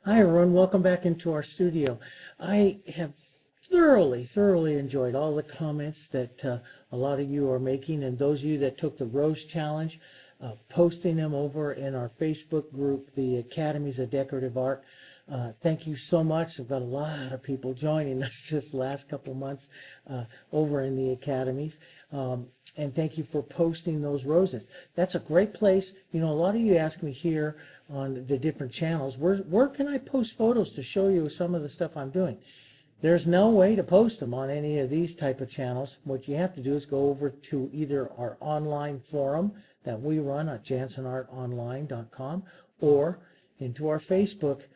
Hi everyone, welcome back into our studio. I have thoroughly enjoyed all the comments that a lot of you are making, and those of you that took the Rose Challenge, posting them over in our Facebook group, the Academies of Decorative Art. Thank you so much. We've got a lot of people joining us this last couple months over in the academies. And thank you for posting those roses. That's a great place. You know, a lot of you ask me here on the different channels, where can I post photos to show you some of the stuff I'm doing? There's no way to post them on any of these type of channels. What you have to do is go over to either our online forum that we run at janssenartonline.com or into our Facebook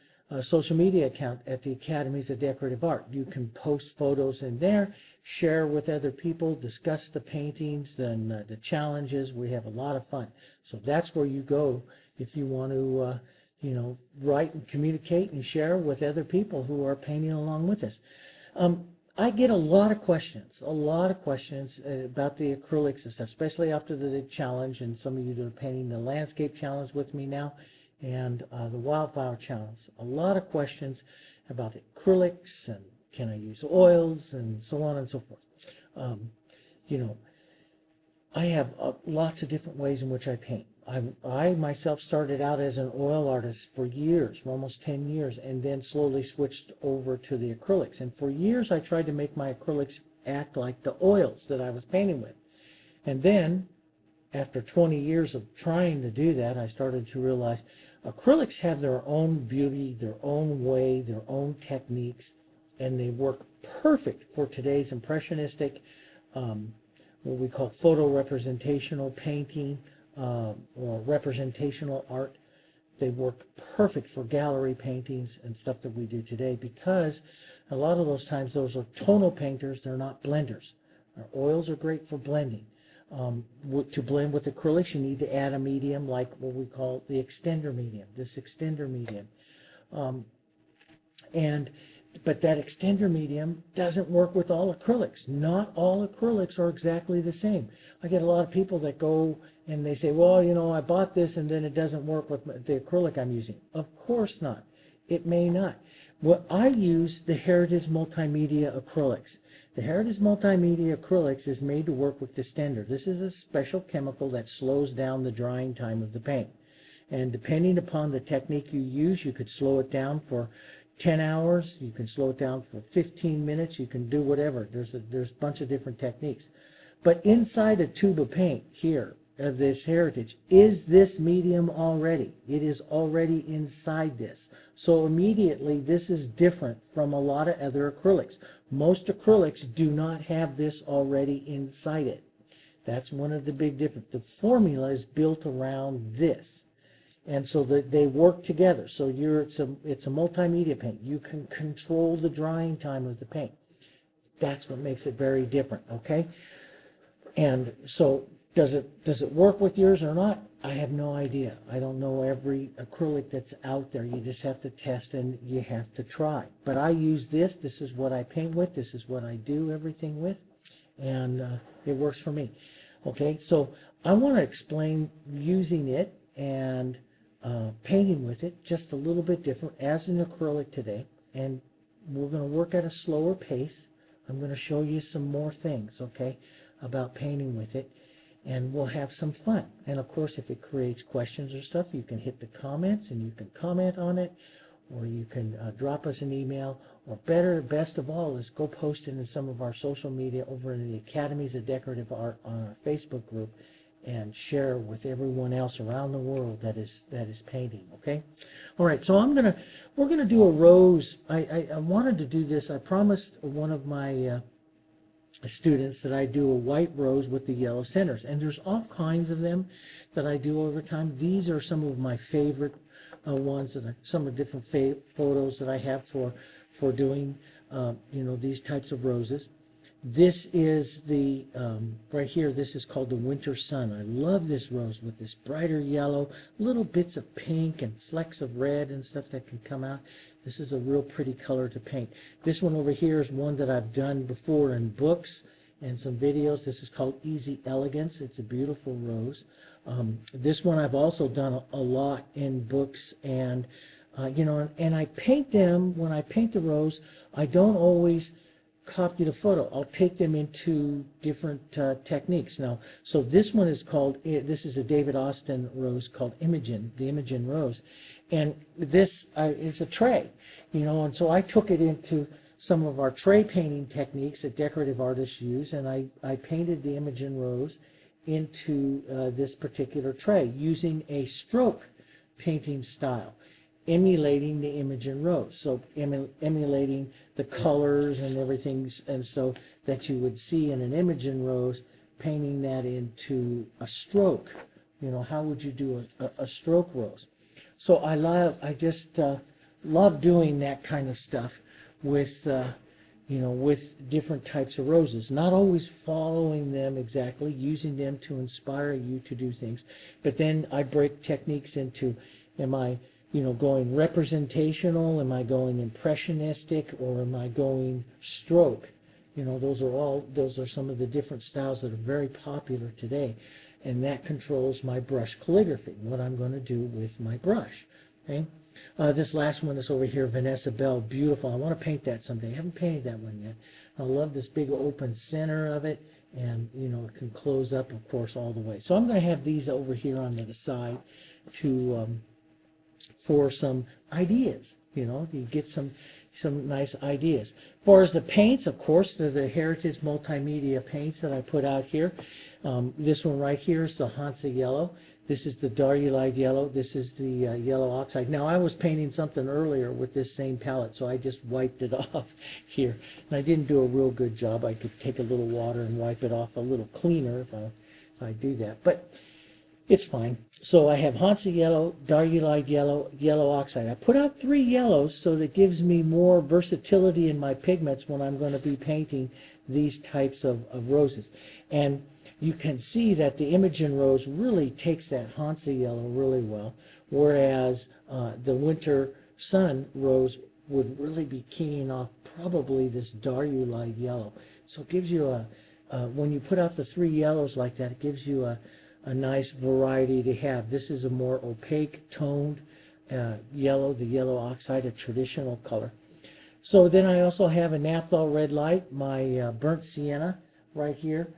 social media account at the Academies of Decorative Art. You can post photos in there, share with other people, discuss the paintings, then the challenges. We have a lot of fun. So that's where you go if you want to write and communicate and share with other people who are painting along with us. I get a lot of questions about the acrylics and stuff, especially after the challenge, and some of you that are painting the landscape challenge with me now and the wildflower challenge. A lot of questions about the acrylics and can I use oils and so on and so forth. I have lots of different ways in which I paint. I myself started out as an oil artist for years, for almost 10 years, and then slowly switched over to the acrylics. And for years I tried to make my acrylics act like the oils that I was painting with. And then, after 20 years of trying to do that, I started to realize acrylics have their own beauty, their own way, their own techniques, and they work perfect for today's impressionistic, what we call photo representational painting, or representational art. They work perfect for gallery paintings and stuff that we do today, because a lot of those times those are tonal painters, they're not blenders. Our oils are great for blending. To blend with acrylics, you need to add a medium like what we call the extender medium, this extender medium. But that extender medium doesn't work with all acrylics. Not all acrylics are exactly the same. I get a lot of people that go and they say, well, I bought this and then it doesn't work with the acrylic I'm using. Of course not. It may not. What I use the Heritage Multimedia acrylics. The Heritage Multimedia acrylics is made to work with the extender. This is a special chemical that slows down the drying time of the paint. And depending upon the technique you use, you could slow it down for 10 hours, you can slow it down for 15 minutes, you can do whatever. There's a bunch of different techniques. But inside a tube of paint here of this Heritage is this medium already. It is already inside this. So immediately this is different from a lot of other acrylics. Most acrylics do not have this already inside it. That's one of the big differences. The formula is built around this. And so they work together. So it's a multimedia paint. You can control the drying time of the paint. That's what makes it very different, okay? And so does it work with yours or not? I have no idea. I don't know every acrylic that's out there. You just have to test and you have to try. But I use this. This is what I paint with. This is what I do everything with. And it works for me. Okay, so I want to explain using it and painting with it just a little bit different as an acrylic today, and we're going to work at a slower pace. I'm going to show you some more things, okay, about painting with it, and we'll have some fun. And of course, if it creates questions or stuff, you can hit the comments and you can comment on it, or you can drop us an email, or best of all is go post it in some of our social media over in the Academies of Decorative Art on our Facebook group, and share with everyone else around the world that is painting. Okay, all right. So we're gonna do a rose. I wanted to do this. I promised one of my students that I do a white rose with the yellow centers, and there's all kinds of them that I do over time. These are some of my favorite ones, that some of the different photos that I have for doing these types of roses. This is the, right here, this is called the Winter Sun. I love this rose with this brighter yellow, little bits of pink and flecks of red and stuff that can come out. This is a real pretty color to paint. This one over here is one that I've done before in books and some videos. This is called Easy Elegance. It's a beautiful rose. This one I've also done a lot in books and You know, and I paint them, when I paint the rose, I don't always copy the photo. I'll take them into different techniques. Now, so this one is called, this is a David Austin rose called Imogen, the Imogen rose. And this is a tray, you know, and so I took it into some of our tray painting techniques that decorative artists use, and I painted the Imogen rose into this particular tray using a stroke painting style, emulating the Imogen rose, so emulating the colors and everything, and so that you would see in an Imogen rose, painting that into a stroke. You know, how would you do a stroke rose? So I just love doing that kind of stuff with, you know, with different types of roses. Not always following them exactly, using them to inspire you to do things, but then I break techniques into, am I, you know, going representational? Am I going impressionistic? Or am I going stroke? You know, those are some of the different styles that are very popular today. And that controls my brush calligraphy, what I'm going to do with my brush. Okay. This last one is over here, Vanessa Bell, beautiful. I want to paint that someday. I haven't painted that one yet. I love this big open center of it, and you know, it can close up, of course, all the way. So I'm going to have these over here on the side to for some ideas. You know, you get some nice ideas. As far as the paints, of course, they're the Heritage Multimedia paints that I put out here. This one right here is the Hansa Yellow. This is the Darulite Yellow. This is the Yellow Oxide. Now, I was painting something earlier with this same palette, so I just wiped it off here. And I didn't do a real good job. I could take a little water and wipe it off a little cleaner if I do that. But it's fine. So I have Hansa Yellow, Darulite Yellow, Yellow Oxide. I put out 3 yellows so that gives me more versatility in my pigments when I'm going to be painting these types of roses. And you can see that the Imogen rose really takes that Hansa Yellow really well, whereas the Winter Sun rose would really be keying off probably this Darulite Yellow. So it gives you when you put out the 3 yellows like that, it gives you a nice variety to have. This is a more opaque toned yellow, the Yellow Oxide, a traditional color. So then I also have a Naphthol Red Light, my burnt sienna right here,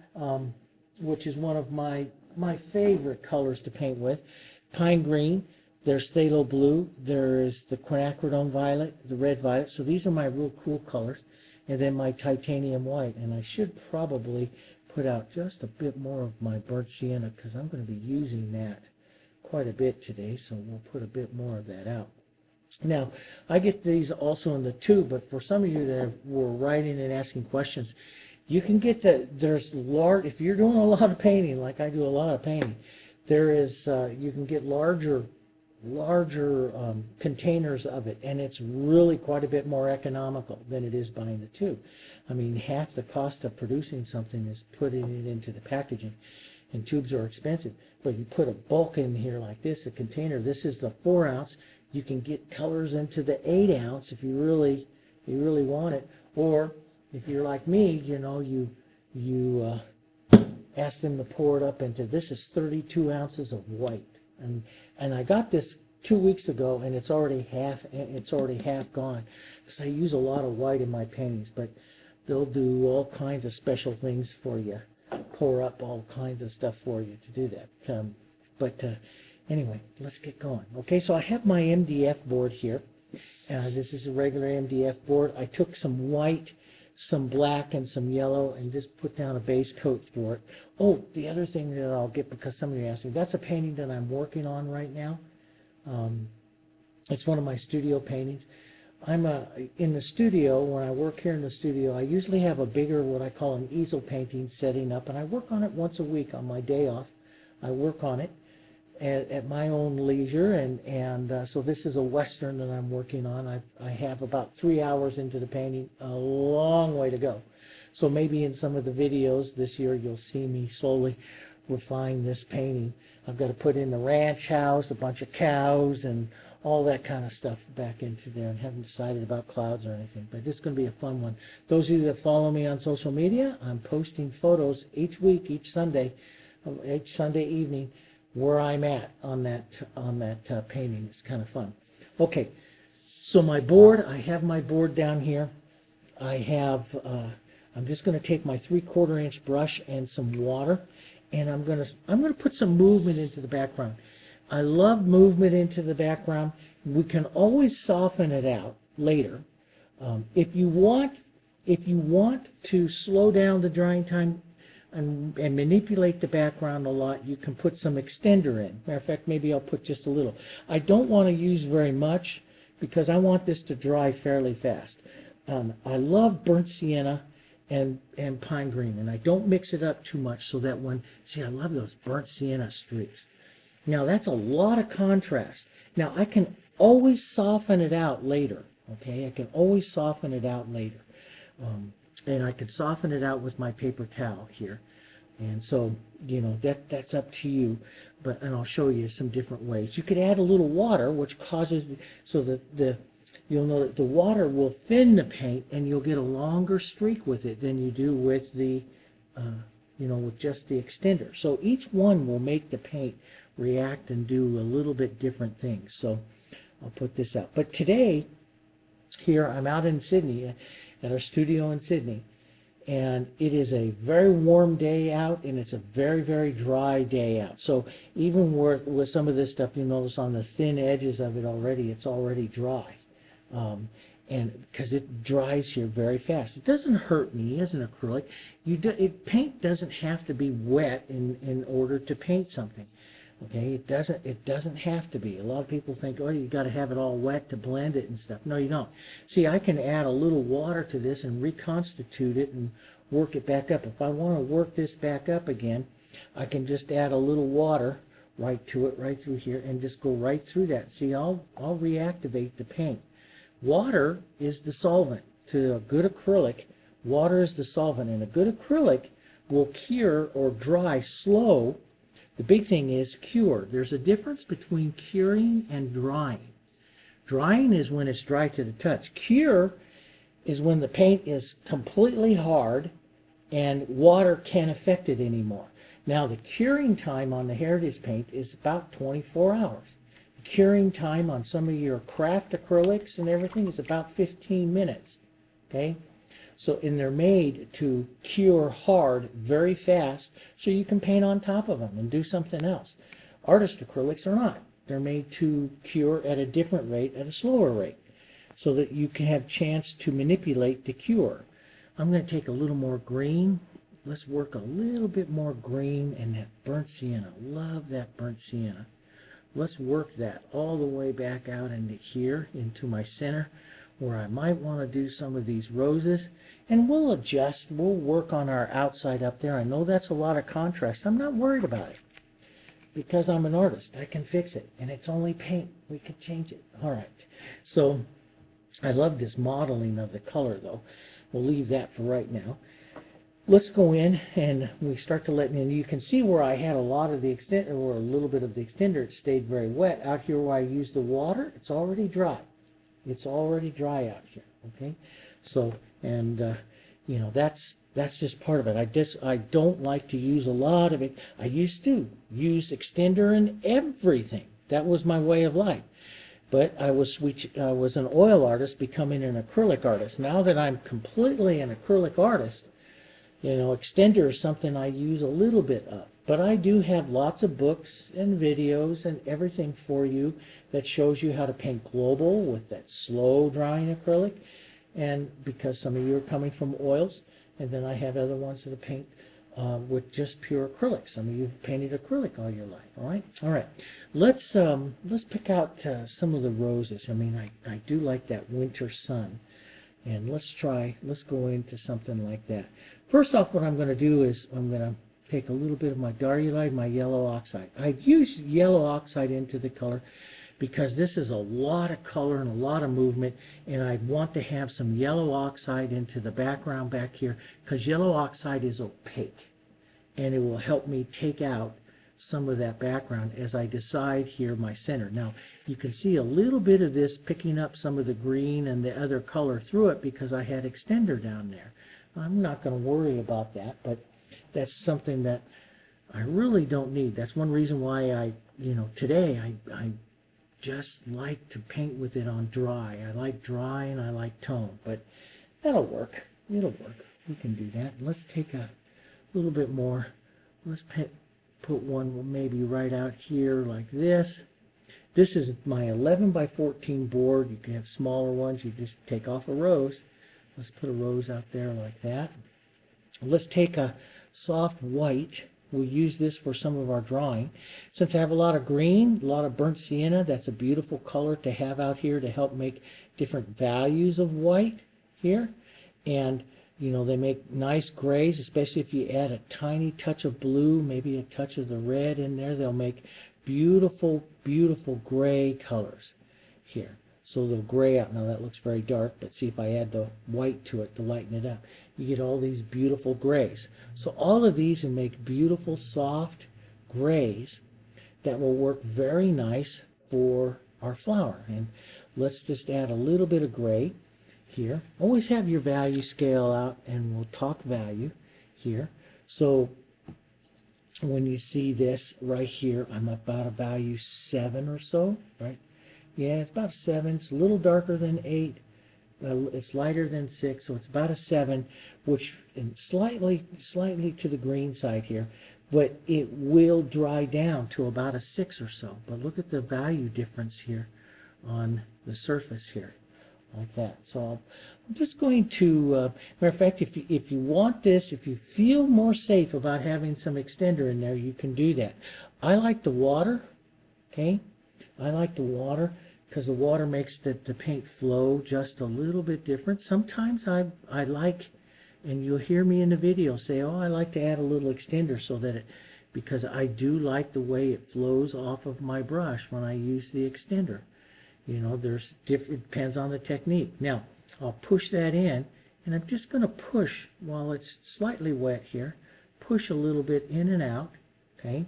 which is one of my favorite colors to paint with. Pine Green, there's Phthalo Blue, there is the Quinacridone Violet, the Red Violet. So these are my real cool colors. And then my Titanium White. And I should probably put out just a bit more of my burnt sienna because I'm going to be using that quite a bit today, so we'll put a bit more of that out. Now, I get these also in the tube, but for some of you that were writing and asking questions, you can get there's large, if you're doing a lot of painting, like I do a lot of painting, there is, you can get larger containers of it, and it's really quite a bit more economical than it is buying the tube. I mean, half the cost of producing something is putting it into the packaging, and tubes are expensive. But you put a bulk in here like this, a container. This is the 4 ounce. You can get colors into the 8 ounce if you really want it. Or if you're like me, you know, you ask them to pour it up into, this is 32 ounces of white. And I got this 2 weeks ago, and it's already half gone because I use a lot of white in my paintings. But they'll do all kinds of special things for you, pour up all kinds of stuff for you to do that. Anyway, let's get going. Okay, so I have my MDF board here. This is a regular MDF board. I took some white, some black, and some yellow, and just put down a base coat for it. Oh, the other thing that I'll get, because somebody asked me, that's a painting that I'm working on right now. It's one of my studio paintings. I'm in the studio, when I work here in the studio, I usually have a bigger, what I call an easel painting setting up, and I work on it once a week on my day off. I work on it at my own leisure, and so this is a Western that I'm working on. I have about 3 hours into the painting, a long way to go. So maybe in some of the videos this year you'll see me slowly refine this painting. I've got to put in the ranch house, a bunch of cows, and all that kind of stuff back into there, and haven't decided about clouds or anything, but it's going to be a fun one. Those of you that follow me on social media, I'm posting photos each week, each Sunday evening, where I'm at on that painting. It's kind of fun. Okay, So my board, I have my board down here. I have, I'm just going to take my 3/4 inch brush and some water, and I'm going to put some movement into the background. I love movement into the background. We can always soften it out later. If you want to slow down the drying time and manipulate the background a lot, you can put some extender in. Matter of fact, maybe I'll put just a little. I don't want to use very much because I want this to dry fairly fast. I love burnt sienna and pine green, and I don't mix it up too much so that see, I love those burnt sienna streaks. Now that's a lot of contrast. Now I can always soften it out later, okay? I can always soften it out later. And I can soften it out with my paper towel here. And so, that's up to you. And I'll show you some different ways. You could add a little water, which causes, so that you'll know that the water will thin the paint and you'll get a longer streak with it than you do with the, with just the extender. So each one will make the paint react and do a little bit different things. So I'll put this out. But today, here, I'm out in Sydney, at our studio in Sydney, and it is a very warm day out, and it's a very, very dry day out. So even with some of this stuff, you notice on the thin edges of it already, it's already dry. And because it dries here very fast. It doesn't hurt me as an acrylic. Paint doesn't have to be wet in order to paint something. Okay, it doesn't have to be. A lot of people think, oh, you got to have it all wet to blend it and stuff. No, you don't. See, I can add a little water to this and reconstitute it and work it back up. If I want to work this back up again, I can just add a little water right to it, right through here, and just go right through that. See, I'll reactivate the paint. Water is the solvent. To a good acrylic, water is the solvent, and a good acrylic will cure or dry slow. The big thing is cure. There's a difference between curing and drying. Drying is when it's dry to the touch. Cure is when the paint is completely hard and water can't affect it anymore. Now, the curing time on the Heritage paint is about 24 hours. The curing time on some of your craft acrylics and everything is about 15 minutes. Okay? And they're made to cure hard very fast so you can paint on top of them and do something else. Artist acrylics are not. They're made to cure at a different rate, at a slower rate, so that you can have chance to manipulate the cure. I'm going to take a little more green. Let's work a little bit more green and that burnt sienna. Love that burnt sienna. Let's work that all the way back out into here, into my center, where I might want to do some of these roses, and we'll adjust, we'll work on our outside up there. I know that's a lot of contrast. I'm not worried about it because I'm an artist. I can fix it, and it's only paint. We can change it. All right. So I love this modeling of the color, though. We'll leave that for right now. Let's go in and we start to let in. You can see where I had a lot of the extender, or a little bit of the extender. It stayed very wet. Out here where I used the water, it's already dry. It's already dry out here, okay? So, and that's just part of it. I don't like to use a lot of it. I used to use extender in everything. That was my way of life. But I was an oil artist becoming an acrylic artist. Now that I'm completely an acrylic artist, extender is something I use a little bit of. But I do have lots of books and videos and everything for you that shows you how to paint global with that slow drying acrylic. And because some of you are coming from oils, and then I have other ones that paint with just pure acrylic. Some of you have painted acrylic all your life. All right. Let's pick out some of the roses. I mean, I do like that winter sun. And let's go into something like that. First off, what I'm going to do is I'm going to take a little bit of my Darulite, my yellow oxide. I use yellow oxide into the color because this is a lot of color and a lot of movement, and I want to have some yellow oxide into the background back here because yellow oxide is opaque, and it will help me take out some of that background as I decide here my center. Now, you can see a little bit of this picking up some of the green and the other color through it because I had extender down there. I'm not going to worry about that, but that's something that I really don't need. That's one reason why today I just like to paint with it on dry. I like dry and I like tone, but that'll work. It'll work. We can do that. Let's take a little bit more. Let's put one maybe right out here like this. This is my 11 by 14 board. You can have smaller ones. You just take off a rose. Let's put a rose out there like that. Let's take a soft white. We'll use this for some of our drawing. Since I have a lot of green, a lot of burnt sienna, that's a beautiful color to have out here to help make different values of white here. And, you know, they make nice grays, especially if you add a tiny touch of blue, maybe a touch of the red in there. They'll make beautiful, beautiful gray colors here. So they'll gray out. Now that looks very dark, but see if I add the white to it to lighten it up. You get all these beautiful grays. So all of these will make beautiful, soft grays that will work very nice for our flower. And let's just add a little bit of gray here. Always have your value scale out, and we'll talk value here. So when you see this right here, I'm about a value 7 or so, right? Yeah, it's about 7. It's a little darker than 8. It's lighter than 6, so it's about a 7, which is slightly to the green side here, but it will dry down to about a 6 or so. But look at the value difference here on the surface here, like that. So I'm just going to, matter of fact, if you want this, if you feel more safe about having some extender in there, you can do that. I like the water, okay? I like the water because the water makes the paint flow just a little bit different. Sometimes I like, and you'll hear me in the video say, oh, I like to add a little extender so that because I do like the way it flows off of my brush when I use the extender. You know, it depends on the technique. Now, I'll push that in, and I'm just going to push while it's slightly wet here. Push a little bit in and out, okay?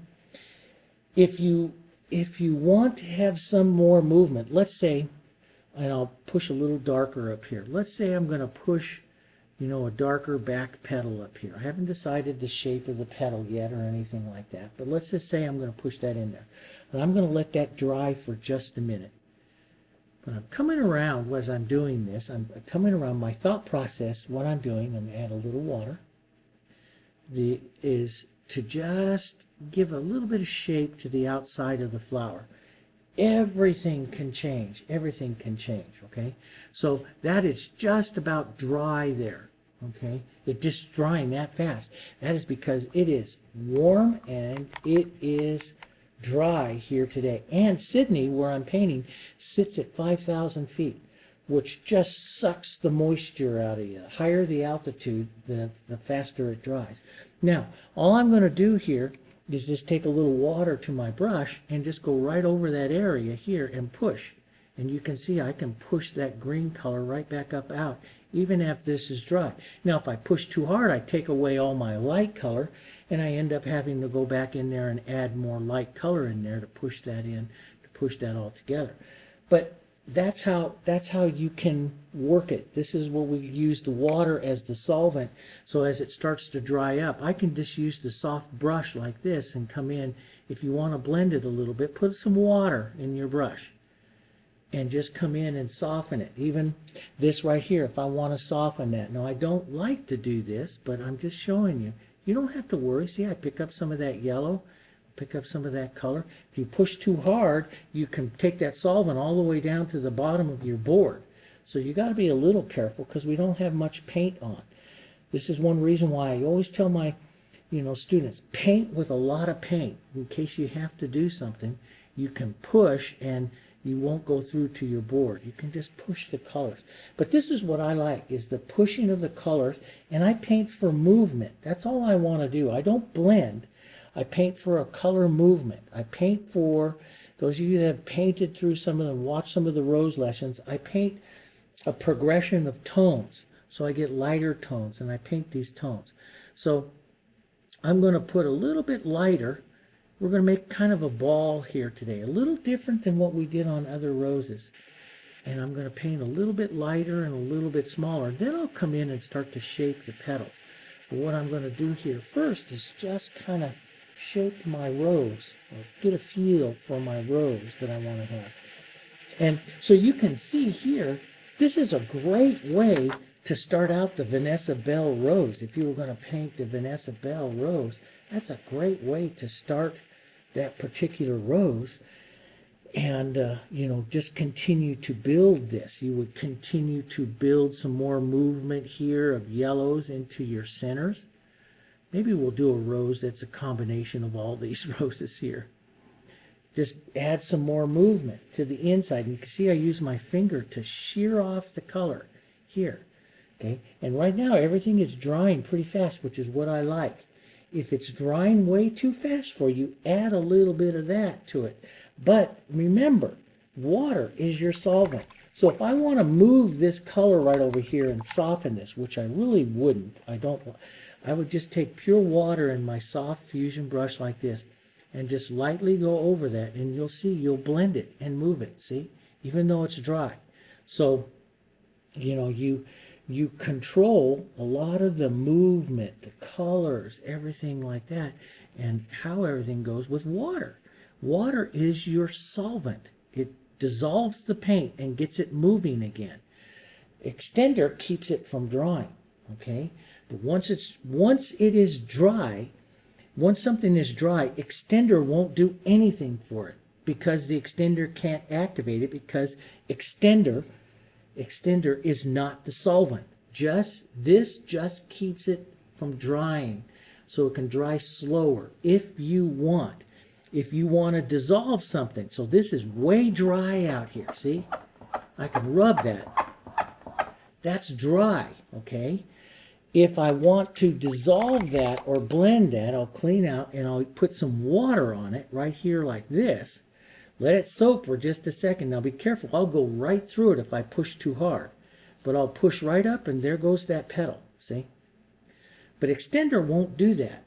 If you want to have some more movement, let's say, and I'll push a little darker up here. Let's say I'm going to push, you know, a darker back petal up here. I haven't decided the shape of the petal yet or anything like that, but let's just say I'm going to push that in there. And I'm going to let that dry for just a minute. But I'm coming around as I'm doing this. I'm coming around my thought process. What I'm doing, I'm going to add a little water. Is to just give a little bit of shape to the outside of the flower. Everything can change. Everything can change, okay? So that is just about dry there, okay? It's just drying that fast. That is because it is warm and it is dry here today. And Sydney, where I'm painting, sits at 5,000 feet, which just sucks the moisture out of you. The higher the altitude, the faster it dries. Now, all I'm going to do here is just take a little water to my brush and just go right over that area here and push. And you can see I can push that green color right back up out, even if this is dry. Now, if I push too hard, I take away all my light color, and I end up having to go back in there and add more light color in there to push that in, to push that all together. But that's how you can work it. This is where we use the water as the solvent. So as it starts to dry up, I can just use the soft brush like this and come in. If you want to blend it a little bit, put some water in your brush and just come in and soften it. Even this right here, if I want to soften that. Now, I don't like to do this, but I'm just showing you. You don't have to worry. See, I pick up some of that yellow. Pick up some of that color. If you push too hard, you can take that solvent all the way down to the bottom of your board. So you got to be a little careful because we don't have much paint on. This is one reason why I always tell my students, paint with a lot of paint. In case you have to do something, you can push and you won't go through to your board. You can just push the colors. But this is what I like, is the pushing of the colors, and I paint for movement. That's all I want to do. I don't blend. I paint for a color movement. I paint for, those of you that have painted through some of them, watch some of the rose lessons, I paint a progression of tones. So I get lighter tones, and I paint these tones. So I'm going to put a little bit lighter. We're going to make kind of a ball here today, a little different than what we did on other roses. And I'm going to paint a little bit lighter and a little bit smaller. Then I'll come in and start to shape the petals. But what I'm going to do here first is just kind of shape my rose, or get a feel for my rose that I want to have. And so you can see here, this is a great way to start out the Vanessa Bell rose. If you were going to paint the Vanessa Bell rose, that's a great way to start that particular rose. And, you know, just continue to build this. You would continue to build some more movement here of yellows into your centers. Maybe we'll do a rose that's a combination of all these roses here. Just add some more movement to the inside. And you can see I use my finger to shear off the color here. Okay, and right now everything is drying pretty fast, which is what I like. If it's drying way too fast for you, add a little bit of that to it. But remember, water is your solvent. So if I want to move this color right over here and soften this, which I really wouldn't, I would just take pure water in my soft fusion brush like this and just lightly go over that, and you'll see you'll blend it and move it, see, even though it's dry. So, you know, you control a lot of the movement, the colors, everything like that, and how everything goes with water. Water is your solvent. It dissolves the paint and gets it moving again. Extender keeps it from drying, okay? But once it is dry, once something is dry, extender won't do anything for it because the extender can't activate it, because extender is not the solvent. This just keeps it from drying, so it can dry slower if you want. If you want to dissolve something, so this is way dry out here, see? I can rub that. That's dry, okay? If I want to dissolve that or blend that, I'll clean out and I'll put some water on it right here like this. Let it soak for just a second. Now be careful, I'll go right through it if I push too hard. But I'll push right up and there goes that petal, see? But extender won't do that,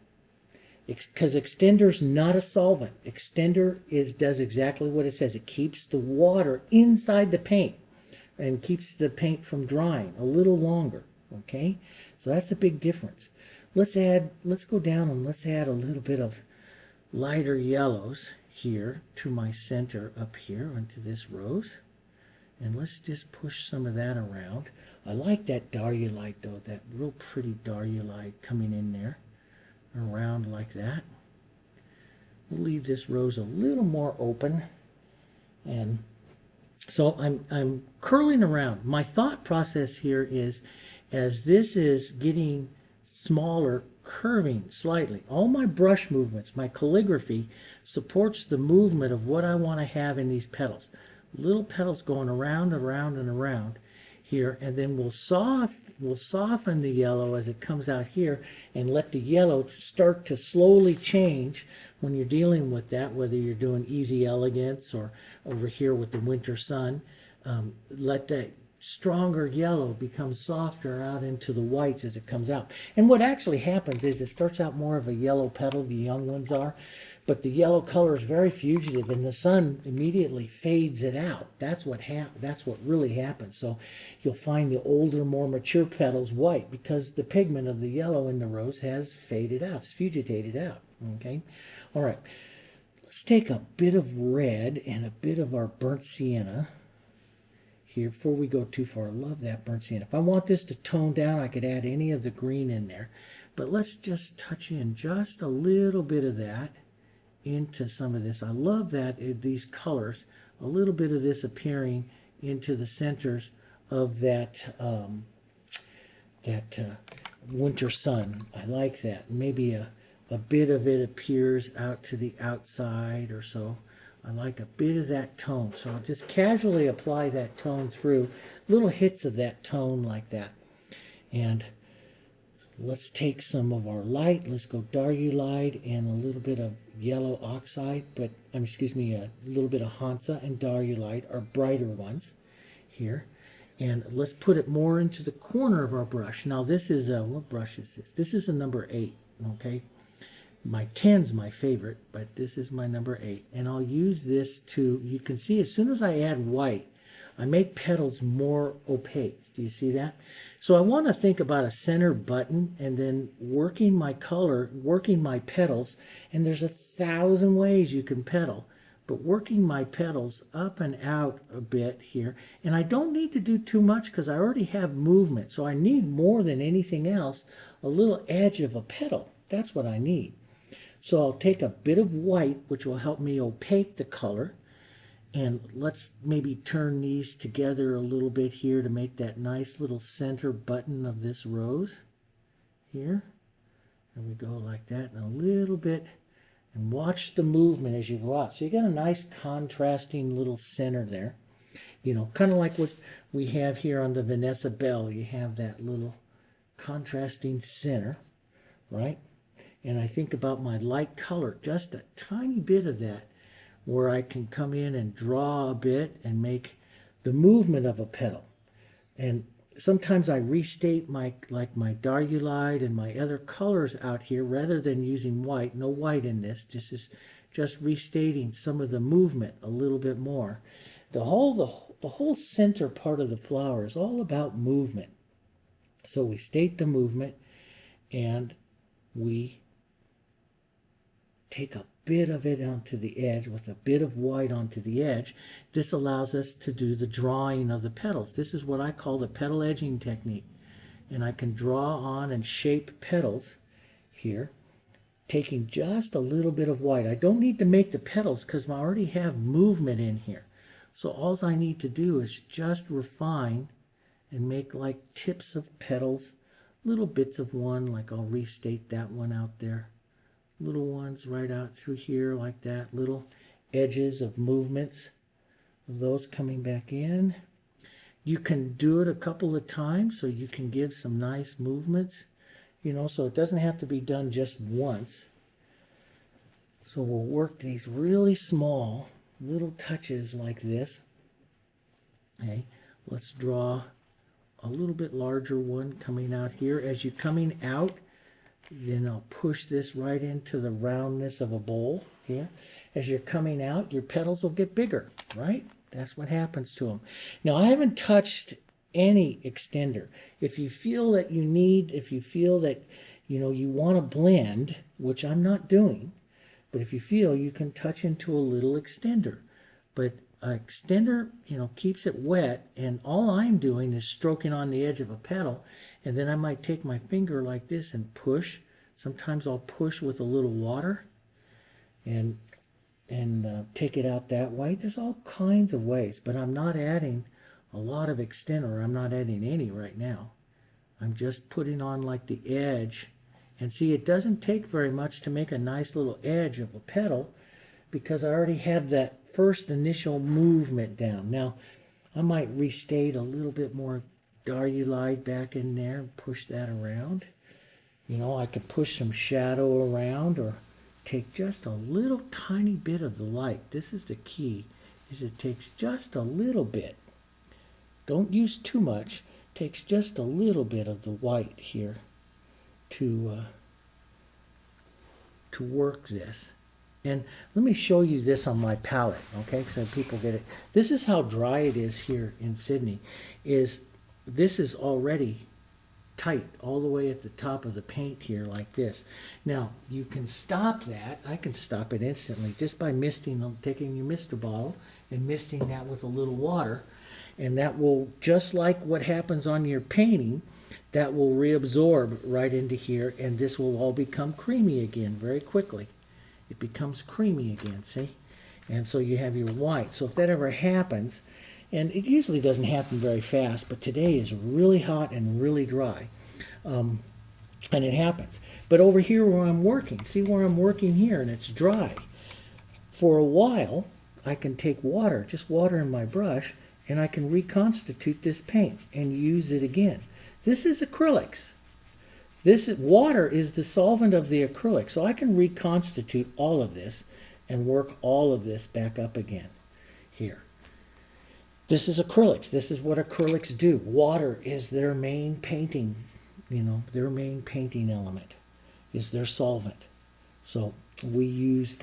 because extender's not a solvent. Extender does exactly what it says. It keeps the water inside the paint and keeps the paint from drying a little longer, okay? So that's a big difference. Let's go down and let's add a little bit of lighter yellows here to my center up here onto this rose. And let's just push some of that around. I like that Darulite though, that real pretty Darulite coming in there around like that. We'll leave this rose a little more open. And so I'm curling around. My thought process here is, as this is getting smaller, curving slightly. All my brush movements, my calligraphy supports the movement of what I want to have in these petals. Little petals going around, around, and around here, and then we'll soften the yellow as it comes out here and let the yellow start to slowly change when you're dealing with that, whether you're doing Easy Elegance or over here with the Winter Sun. Let that stronger yellow become softer out into the whites as it comes out. And what actually happens is it starts out more of a yellow petal, the young ones are, but the yellow color is very fugitive and the sun immediately fades it out. That's what really happens. So you'll find the older, more mature petals white because the pigment of the yellow in the rose has faded out, it's fugitated out. Okay? All right. Let's take a bit of red and a bit of our burnt sienna here before we go too far. I love that burnt sienna. If I want this to tone down, I could add any of the green in there. But let's just touch in just a little bit of that into some of this. I love that these colors, a little bit of this appearing into the centers of that winter sun. I like that. Maybe a bit of it appears out to the outside or so. I like a bit of that tone. So I'll just casually apply that tone through, little hits of that tone like that. And let's take some of our light. Let's go Darulite and a little bit of yellow oxide, a little bit of Hansa and Darulite are brighter ones here. And let's put it more into the corner of our brush. Now this is, what brush is this? This is a number 8, okay? My 10's my favorite, but this is my number 8. And I'll use this to, you can see as soon as I add white, I make petals more opaque. Do you see that? So I want to think about a center button and then working my color, working my petals. And there's 1,000 ways you can petal. but working my petals up and out a bit here. And I don't need to do too much because I already have movement. So I need more than anything else, a little edge of a petal. That's what I need. So I'll take a bit of white, which will help me opaque the color. And let's maybe turn these together a little bit here to make that nice little center button of this rose here. And we go like that, and a little bit, and watch the movement as you go out. So you got a nice contrasting little center there. You know, kind of like what we have here on the Vanessa Bell. You have that little contrasting center, right? And I think about my light color, just a tiny bit of that, where I can come in and draw a bit and make the movement of a petal. And sometimes I restate my Darulite and my other colors out here rather than using white. No white in this, just restating some of the movement a little bit more. The whole center part of the flower is all about movement. So we state the movement and we take a bit of it onto the edge with a bit of white onto the edge. This allows us to do the drawing of the petals. This is what I call the petal edging technique. And I can draw on and shape petals here, taking just a little bit of white. I don't need to make the petals because I already have movement in here. So all I need to do is just refine and make like tips of petals, little bits of one, like I'll restate that one out there. Little ones right out through here like that, little edges of movements of those coming back in. You can do it a couple of times so you can give some nice movements, you know, so it doesn't have to be done just once. So we'll work these really small little touches like this. Okay, let's draw a little bit larger one coming out here. As you're coming out, then I'll push this right into the roundness of a bowl here. As you're coming out, your petals will get bigger, right? That's what happens to them. Now, I haven't touched any extender. If you feel that you want to blend, which I'm not doing, but if you feel, you can touch into a little extender. But an extender, keeps it wet, and all I'm doing is stroking on the edge of a petal, and then I might take my finger like this and push. Sometimes I'll push with a little water and take it out that way. There's all kinds of ways, but I'm not adding a lot of extender. I'm not adding any right now. I'm just putting on like the edge. And see, it doesn't take very much to make a nice little edge of a petal because I already have that first initial movement down. Now, I might restate a little bit more Darulite back in there and push that around. I could push some shadow around or take just a little tiny bit of the light. This is the key, is it takes just a little bit. Don't use too much. Takes just a little bit of the white here to work this. And let me show you this on my palette, okay, so people get it. This is how dry it is here in Sydney. This is already tight all the way at the top of the paint here like this. Now, you can stop that. I can stop it instantly just by taking your mister bottle and misting that with a little water. And that will, just like what happens on your painting, that will reabsorb right into here, and this will all become creamy again very quickly. It becomes creamy again, see? And so you have your white. So if that ever happens, and it usually doesn't happen very fast, but today is really hot and really dry, and it happens. But over here where I'm working, see where I'm working here, and it's dry. For a while, I can take water, just water in my brush, and I can reconstitute this paint and use it again. This is acrylics. Water is the solvent of the acrylic, so I can reconstitute all of this and work all of this back up again here. This is acrylics. This is what acrylics do. Water is their main painting, their main painting element is their solvent. So we use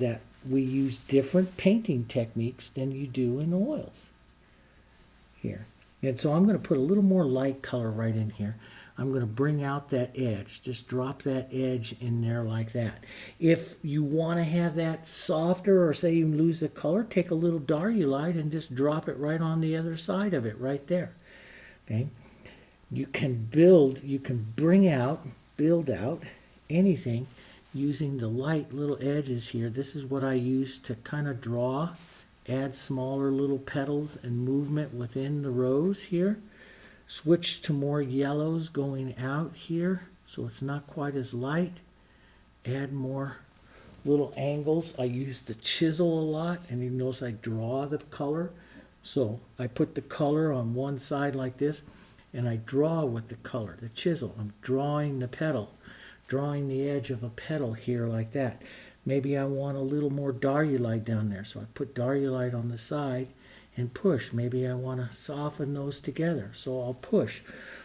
different painting techniques than you do in oils here. And so I'm going to put a little more light color right in here. I'm going to bring out that edge. Just drop that edge in there like that. If you want to have that softer, or say you lose the color, take a little Darulite and just drop it right on the other side of it right there. Okay? You can build, you can build out anything using the light little edges here. This is what I use to kind of draw, add smaller little petals and movement within the rows here. Switch to more yellows going out here so it's not quite as light. Add more little angles. I use the chisel a lot, and you notice I draw the color. So I put the color on one side like this, and I draw with the color, the chisel. I'm drawing the petal, drawing the edge of a petal here like that. Maybe I want a little more Darulite down there, so I put Darulite on the side and push. Maybe I want to soften those together, so I'll push.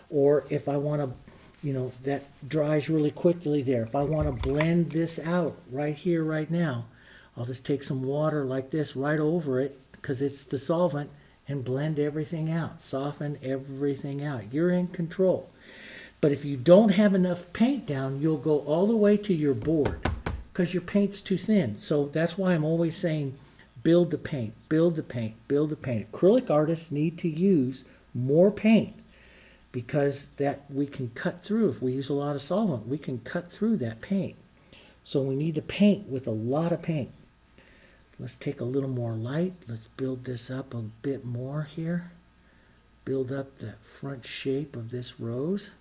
Or if I want to, that dries really quickly there. If I want to blend this out right here, right now, I'll just take some water like this right over it, because it's the solvent, and blend everything out, soften everything out. You're in control. But if you don't have enough paint down, you'll go all the way to your board because your paint's too thin. So that's why I'm always saying build the paint, build the paint, build the paint. Acrylic artists need to use more paint because that we can cut through. If we use a lot of solvent, we can cut through that paint. So we need to paint with a lot of paint. Let's take a little more light. Let's build this up a bit more here. Build up the front shape of this rose.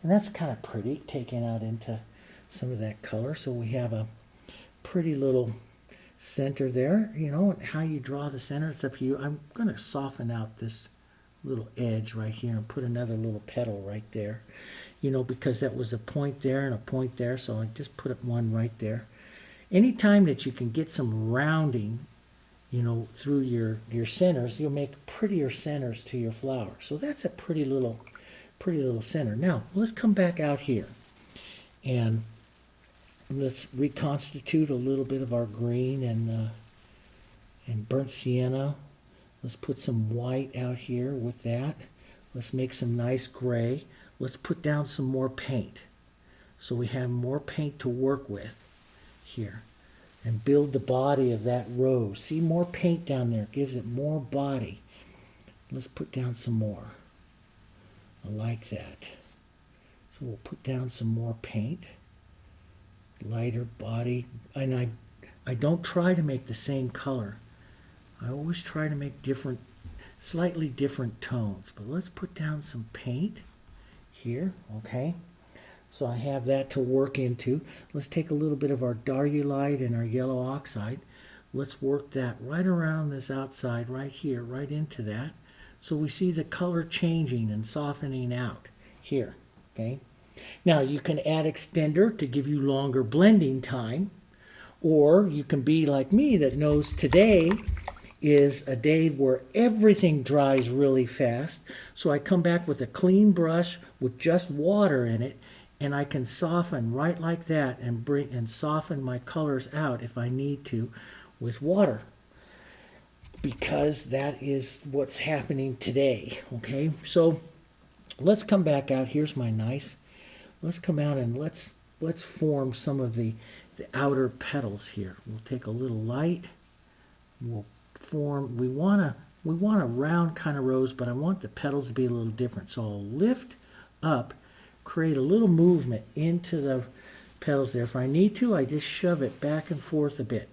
And that's kind of pretty, taken out into some of that color. So we have a pretty little center there. And how you draw the center, it's up to you. I'm going to soften out this little edge right here and put another little petal right there. Because that was a point there and a point there, so I just put one right there. Anytime that you can get some rounding, through your centers, you'll make prettier centers to your flower. So that's a pretty little center. Now, let's come back out here and let's reconstitute a little bit of our green and burnt sienna. Let's put some white out here with that. Let's make some nice gray. Let's put down some more paint so we have more paint to work with here, and build the body of that rose. See, more paint down there gives it more body. Let's put down some more. I like that. So we'll put down some more paint, lighter body, and I don't try to make the same color. I always try to make slightly different tones. But let's put down some paint here, okay? So I have that to work into. Let's take a little bit of our Darulite and our yellow oxide. Let's work that right around this outside right here, right into that. So we see the color changing and softening out here, okay? Now you can add extender to give you longer blending time, or you can be like me that knows today is a day where everything dries really fast. So I come back with a clean brush with just water in it, and I can soften right like that and soften my colors out if I need to with water, because that is what's happening today, okay? So let's come back out. Here's my nice. Let's come out and let's form some of the outer petals here. We'll take a little light. We'll form, we want a round kind of rose, but I want the petals to be a little different. So I'll lift up, create a little movement into the petals there. If I need to, I just shove it back and forth a bit.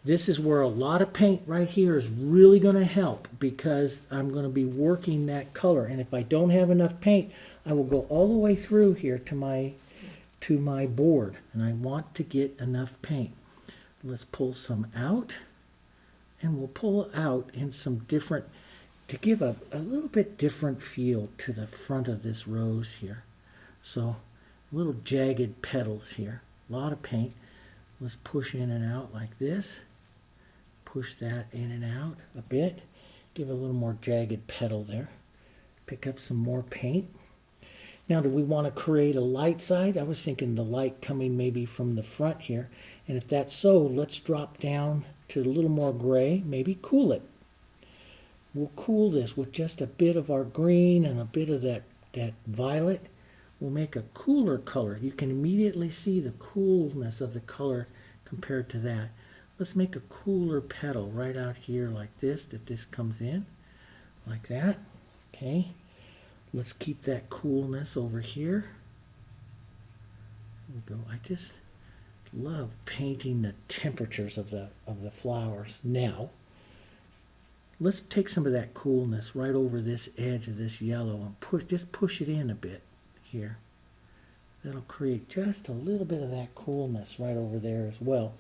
This is where a lot of paint right here is really going to help, because I'm going to be working that color. And if I don't have enough paint, I will go all the way through here to my board, and I want to get enough paint. Let's pull some out, and we'll pull out in some different, to give a little bit different feel to the front of this rose here. So little jagged petals here, a lot of paint. Let's push in and out like this. Push that in and out a bit. Give a little more jagged petal there. Pick up some more paint. Now, do we want to create a light side? I was thinking the light coming maybe from the front here. And if that's so, let's drop down to a little more gray, maybe cool it. We'll cool this with just a bit of our green and a bit of that violet. we'll make a cooler color. You can immediately see the coolness of the color compared to that. Let's make a cooler petal right out here like this, that this comes in, like that. Okay. Let's keep that coolness over here. There we go. I just love painting the temperatures of the flowers. Now, let's take some of that coolness right over this edge of this yellow and just push it in a bit here. That'll create just a little bit of that coolness right over there as well.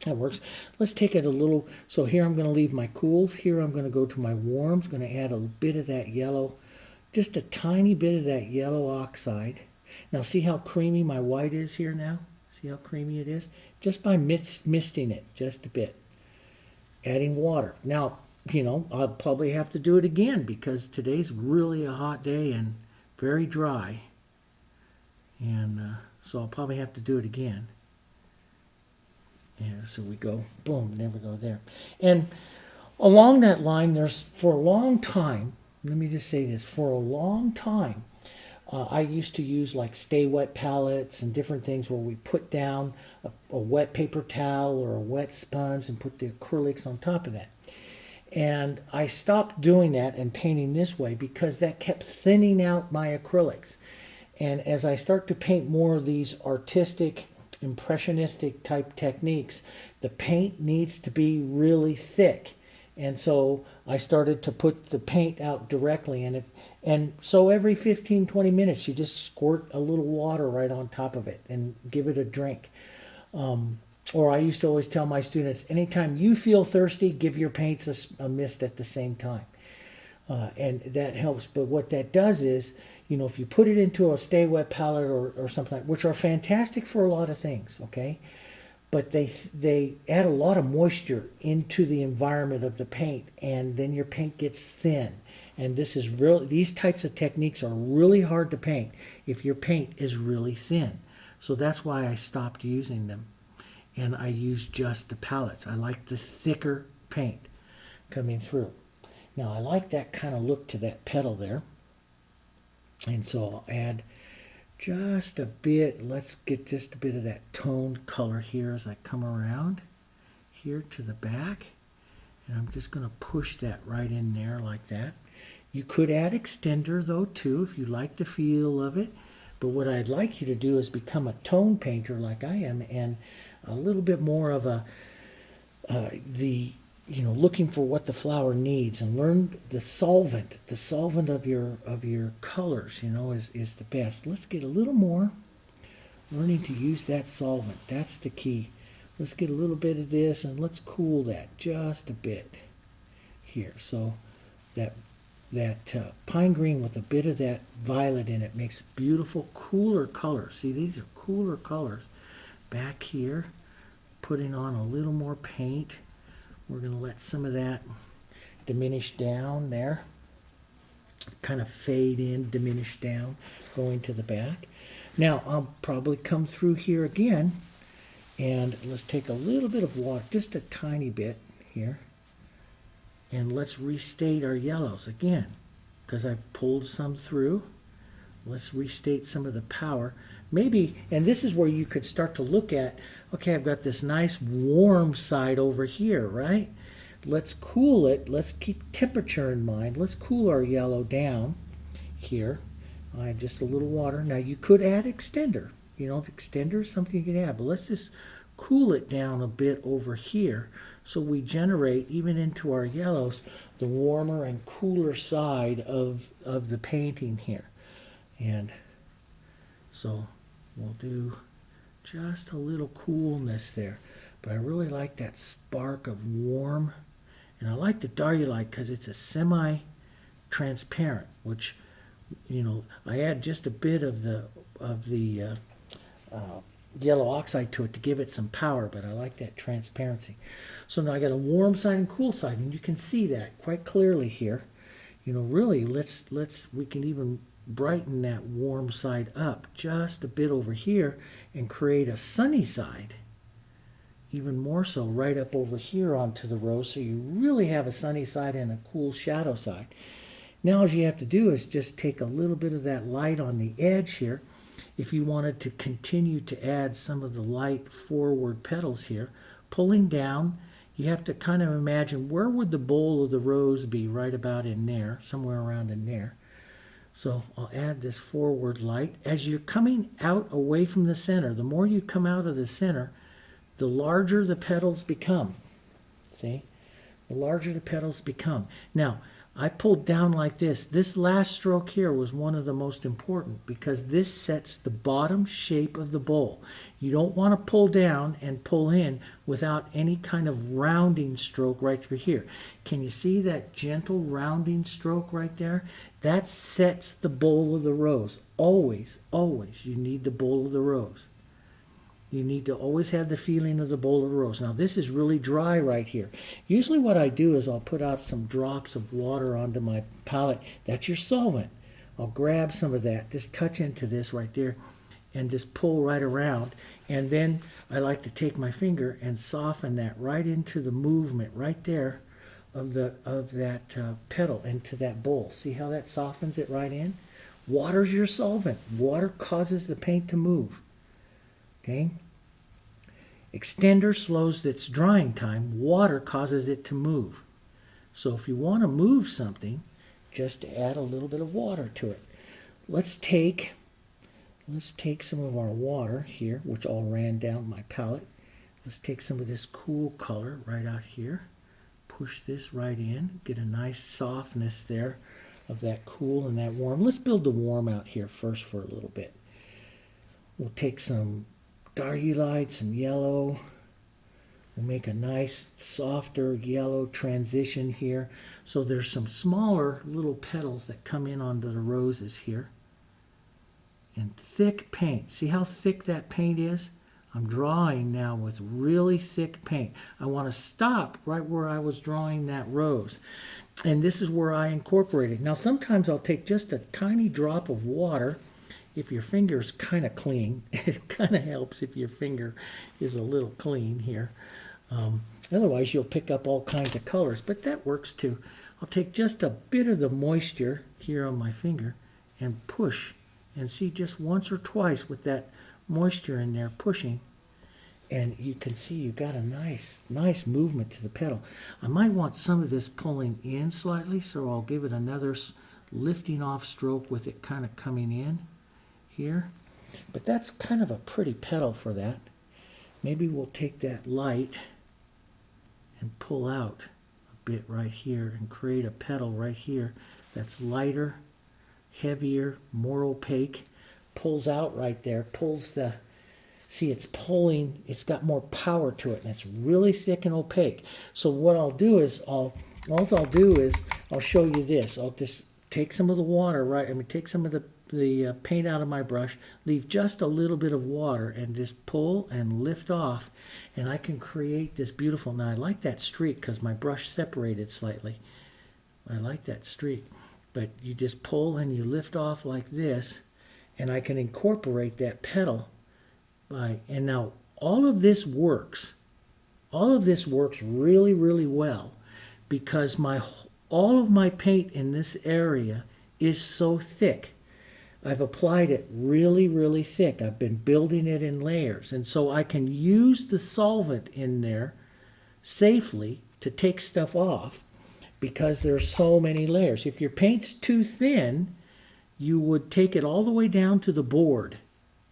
That works. Let's take it a little, so here I'm going to leave my cools. Here I'm going to go to my warms, going to add a bit of that yellow, just a tiny bit of that yellow oxide. Now see how creamy my white is here now? See how creamy it is? Just by misting it just a bit. Adding water. Now, you know, I'll probably have to do it again because today's really a hot day and very dry. And so I'll probably have to do it again. Yeah, so we go, boom, there we go there. And along that line, there's, for a long time, let me just say this, for a long time, I used to use like stay wet palettes and different things where we put down a wet paper towel or a wet sponge and put the acrylics on top of that. And I stopped doing that and painting this way because that kept thinning out my acrylics. And as I start to paint more of these artistic, impressionistic type techniques, the paint needs to be really thick. And so I started to put the paint out directly, and so every 15-20 minutes you just squirt a little water right on top of it and give it a drink. Or I used to always tell my students, anytime you feel thirsty, give your paints a mist at the same time. And that helps. But what that does is, you know, if you put it into a stay wet palette or something like, which are fantastic for a lot of things, okay? But they add a lot of moisture into the environment of the paint, and then your paint gets thin. And this is real. These types of techniques are really hard to paint if your paint is really thin. So that's why I stopped using them, and I use just the palettes. I like the thicker paint coming through. Now I like that kind of look to that petal there, and so I'll add just a bit. Let's get just a bit of that toned color here as I come around here to the back, and I'm just going to push that right in there like that. You could add extender though too if you like the feel of it, but what I'd like you to do is become a tone painter like I am, and a little bit more of a looking for what the flower needs, and learn the solvent. The solvent of your colors, is the best. Let's get a little more. Learning to use that solvent. That's the key. Let's get a little bit of this, and let's cool that just a bit here. So that pine green with a bit of that violet in it makes beautiful, cooler colors. See, these are cooler colors. Back here, putting on a little more paint. We're going to let some of that diminish down there, kind of fade in, diminish down, going to the back. Now, I'll probably come through here again, and let's take a little bit of water, just a tiny bit here, and let's restate our yellows again, because I've pulled some through. Let's restate some of the power. Maybe, and this is where you could start to look at, okay, I've got this nice warm side over here, right? Let's cool it. Let's keep temperature in mind. Let's cool our yellow down here. I add just a little water. Now you could add extender. Extender is something you can add, but let's just cool it down a bit over here so we generate, even into our yellows, the warmer and cooler side of the painting here. And so we'll do just a little coolness there. But I really like that spark of warm. And I like the Darulite because it's a semi-transparent, which, I add just a bit of the yellow oxide to it to give it some power, but I like that transparency. So now I got a warm side and cool side, and you can see that quite clearly here. Really, we can even brighten that warm side up just a bit over here and create a sunny side, even more so right up over here onto the rose, so you really have a sunny side and a cool shadow side. Now all you have to do is just take a little bit of that light on the edge here. If you wanted to continue to add some of the light forward petals here, pulling down, you have to kind of imagine where would the bowl of the rose be, right about in there, somewhere around in there. So I'll add this forward light. As you're coming out away from the center, the more you come out of the center, the larger the petals become. See? The larger the petals become. Now, I pulled down like this. This last stroke here was one of the most important because this sets the bottom shape of the bowl. You don't want to pull down and pull in without any kind of rounding stroke right through here. Can you see that gentle rounding stroke right there? That sets the bowl of the rose. Always, always, you need the bowl of the rose. You need to always have the feeling of the bowl of the rose. Now this is really dry right here. Usually what I do is I'll put out some drops of water onto my palette. That's your solvent. I'll grab some of that, just touch into this right there, and just pull right around. And then I like to take my finger and soften that right into the movement right there of that petal into that bowl. See how that softens it right in? Water's your solvent. Water causes the paint to move. Okay? Extender slows its drying time. Water causes it to move. So if you want to move something, just add a little bit of water to it. Let's take some of our water here, which all ran down my palette. Let's take some of this cool color right out here. Push this right in. Get a nice softness there of that cool and that warm. Let's build the warm out here first for a little bit. We'll take some darky light, some yellow. We'll make a nice softer yellow transition here. So there's some smaller little petals that come in onto the roses here. And thick paint. See how thick that paint is? I'm drawing now with really thick paint. I want to stop right where I was drawing that rose. And this is where I incorporate it. Now sometimes I'll take just a tiny drop of water. If your finger's kind of clean, it kind of helps if your finger is a little clean here. Otherwise, you'll pick up all kinds of colors, but that works too. I'll take just a bit of the moisture here on my finger and push, and see just once or twice with that moisture in there pushing, and you can see you got a nice movement to the petal. I might want some of this pulling in slightly, so I'll give it another lifting off stroke with it kind of coming in here, but that's kind of a pretty petal for that. Maybe we'll take that light and pull out a bit right here and create a petal right here that's lighter, heavier, more opaque. Pulls out right there, pulls the, see it's pulling, it's got more power to it, and it's really thick and opaque. So what I'll do is I'll show you this. I'll just take some of the water, take some of the paint out of my brush, leave just a little bit of water, and just pull and lift off, and I can create this beautiful. Now I like that streak because my brush separated slightly. I like that streak, but you just pull and you lift off like this, and I can incorporate that petal and now all of this works really, really well because all of my paint in this area is so thick. I've applied it really, really thick. I've been building it in layers. And so I can use the solvent in there safely to take stuff off because there's so many layers. If your paint's too thin, you would take it all the way down to the board.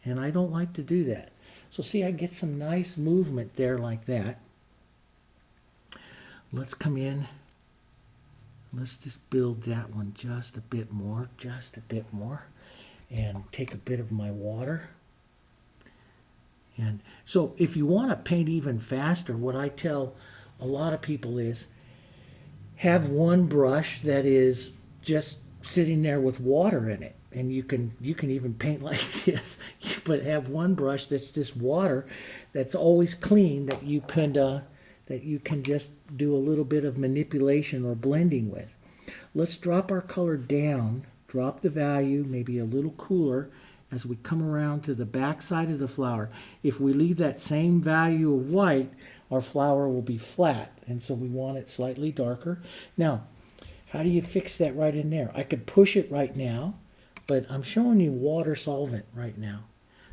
And I don't like to do that. So see, I get some nice movement there like that. Let's come in. Let's just build that one just a bit more. And take a bit of my water. And so if you want to paint even faster, what I tell a lot of people is have one brush that is just sitting there with water in it. And you can even paint like this, but have one brush that's just water that's always clean that you can just do a little bit of manipulation or blending with. Let's drop our color down. Drop the value, maybe a little cooler as we come around to the back side of the flower. If we leave that same value of white, our flower will be flat, and so we want it slightly darker. Now, How do you fix that right in there? I could push it right now, but I'm showing you water solvent right now.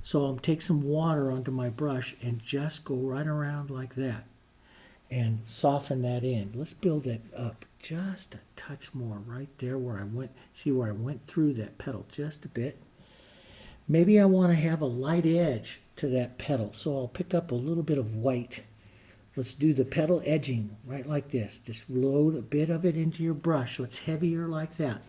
So I'll take some water onto my brush and just go right around like that and soften that in. Let's build it up just a touch more right there where I went. See where I went through that petal just a bit. Maybe I want to have a light edge to that petal, so I'll pick up a little bit of white. Let's do the petal edging right like this. Just load a bit of it into your brush so it's heavier like that.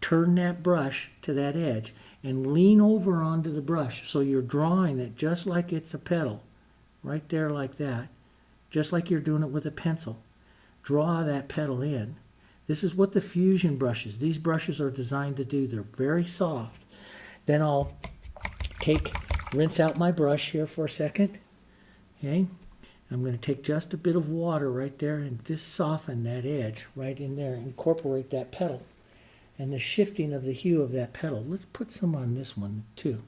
Turn that brush to that edge and lean over onto the brush so you're drawing it just like it's a petal. Right there like that. Just like you're doing it with a pencil. Draw that petal in. This is what the fusion brushes. These brushes are designed to do. They're very soft. Then I'll rinse out my brush here for a second. Okay. I'm going to take just a bit of water right there and just soften that edge right in there. Incorporate that petal and the shifting of the hue of that petal. Let's put some on this one too.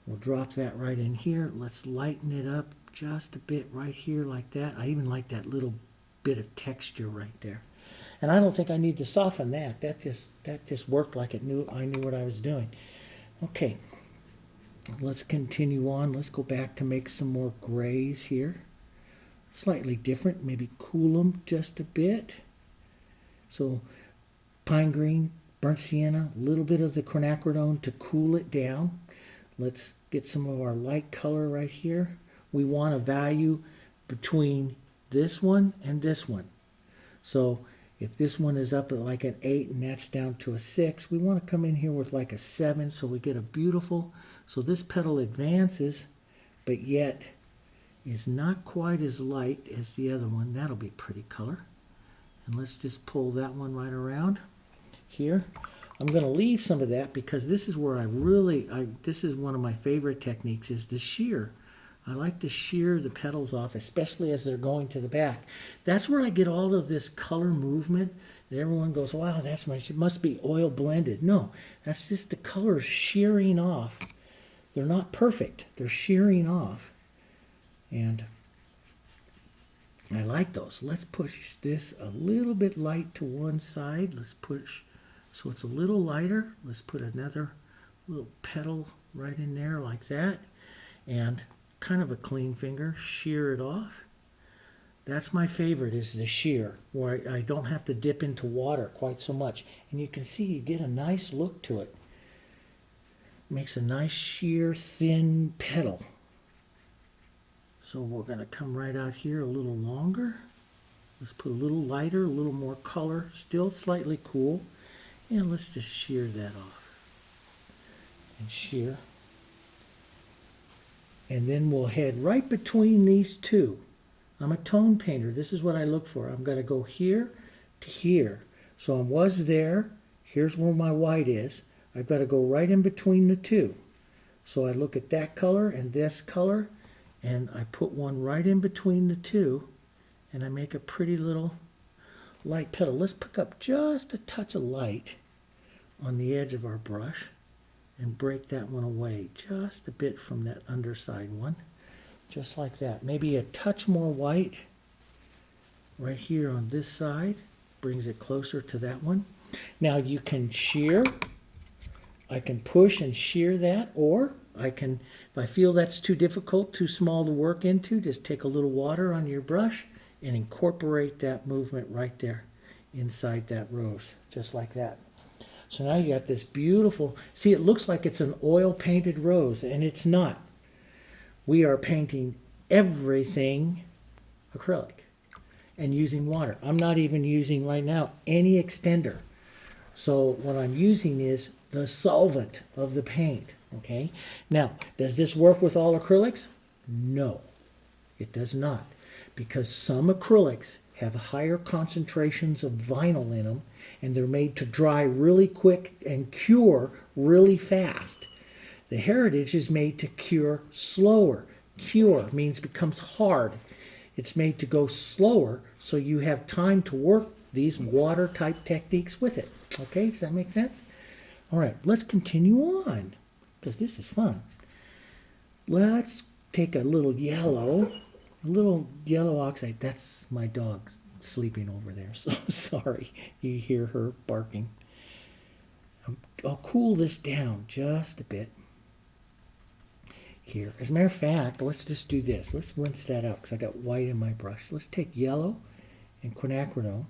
We'll drop that right in here. Let's lighten it up just a bit right here like that. I even like that little bit of texture right there. And I don't think I need to soften that. That just worked like I knew what I was doing. Okay. Let's continue on. Let's go back to make some more grays here. Slightly different. Maybe cool them just a bit. So pine green, burnt sienna, a little bit of the quinacridone to cool it down. Let's get some of our light color right here. We want a value between this one and this one. So if this one is up at like an 8 and that's down to a 6, we want to come in here with like a 7 so we get a beautiful. So this petal advances, but yet is not quite as light as the other one. That'll be pretty color. And let's just pull that one right around here. I'm going to leave some of that because this is where this is one of my favorite techniques, is the shear. I like to shear the petals off, especially as they're going to the back. That's where I get all of this color movement. And everyone goes, wow, it must be oil blended. No, that's just the colors shearing off. They're not perfect. They're shearing off. And I like those. Let's push this a little bit light to one side. Let's push so it's a little lighter. Let's put another little petal right in there like that. And kind of a clean finger, shear it off. That's my favorite, is the shear, where I don't have to dip into water quite so much. And you can see you get a nice look to it. Makes a nice sheer, thin petal. So we're going to come right out here a little longer. Let's put a little lighter, a little more color, still slightly cool. And let's just shear that off. And shear. And then we'll head right between these two. I'm a tone painter. This is what I look for. I'm going to go here to here. So I was there. Here's where my white is. I've got to go right in between the two. So I look at that color and this color, and I put one right in between the two, and I make a pretty little light petal. Let's pick up just a touch of light on the edge of our brush and break that one away just a bit from that underside one. Just like that. Maybe a touch more white right here on this side. Brings it closer to that one. Now you can shear. I can push and shear that, or I can, if I feel that's too difficult, too small to work into, just take a little water on your brush and incorporate that movement right there inside that rose, just like that. So now you got this beautiful, see, it looks like it's an oil painted rose, and it's not. We are painting everything acrylic and using water. I'm not even using right now any extender. So what I'm using is the solvent of the paint, okay? Now, does this work with all acrylics? No, it does not, because some acrylics have higher concentrations of vinyl in them, and they're made to dry really quick and cure really fast. The Heritage is made to cure slower. Cure means becomes hard. It's made to go slower so you have time to work these water type techniques with it. Okay, does that make sense? All right, let's continue on because this is fun. Let's take a little yellow oxide. That's my dog sleeping over there, so sorry you hear her barking. I'll cool this down just a bit here. As a matter of fact, let's just do this. Let's rinse that out because I got white in my brush. Let's take yellow and quinacridone,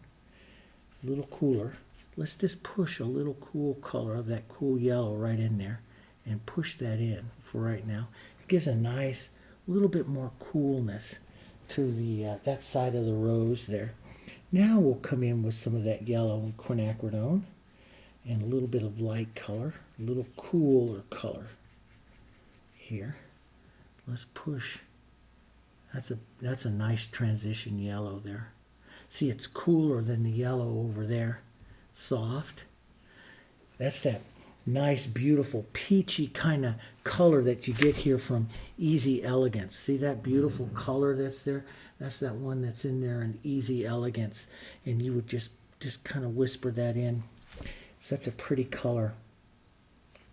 a little cooler. Let's just push a little cool color of that cool yellow right in there and push that in for right now. It gives a nice, little bit more coolness to the that side of the rose there. Now we'll come in with some of that yellow and quinacridone and a little bit of light color, a little cooler color here. Let's push. That's a nice transition yellow there. See, it's cooler than the yellow over there. Soft. That's that nice, beautiful, peachy kind of color that you get here from Easy Elegance. See that beautiful color that's there? That's that one that's in there in Easy Elegance. And you would just kind of whisper that in. Such a pretty color.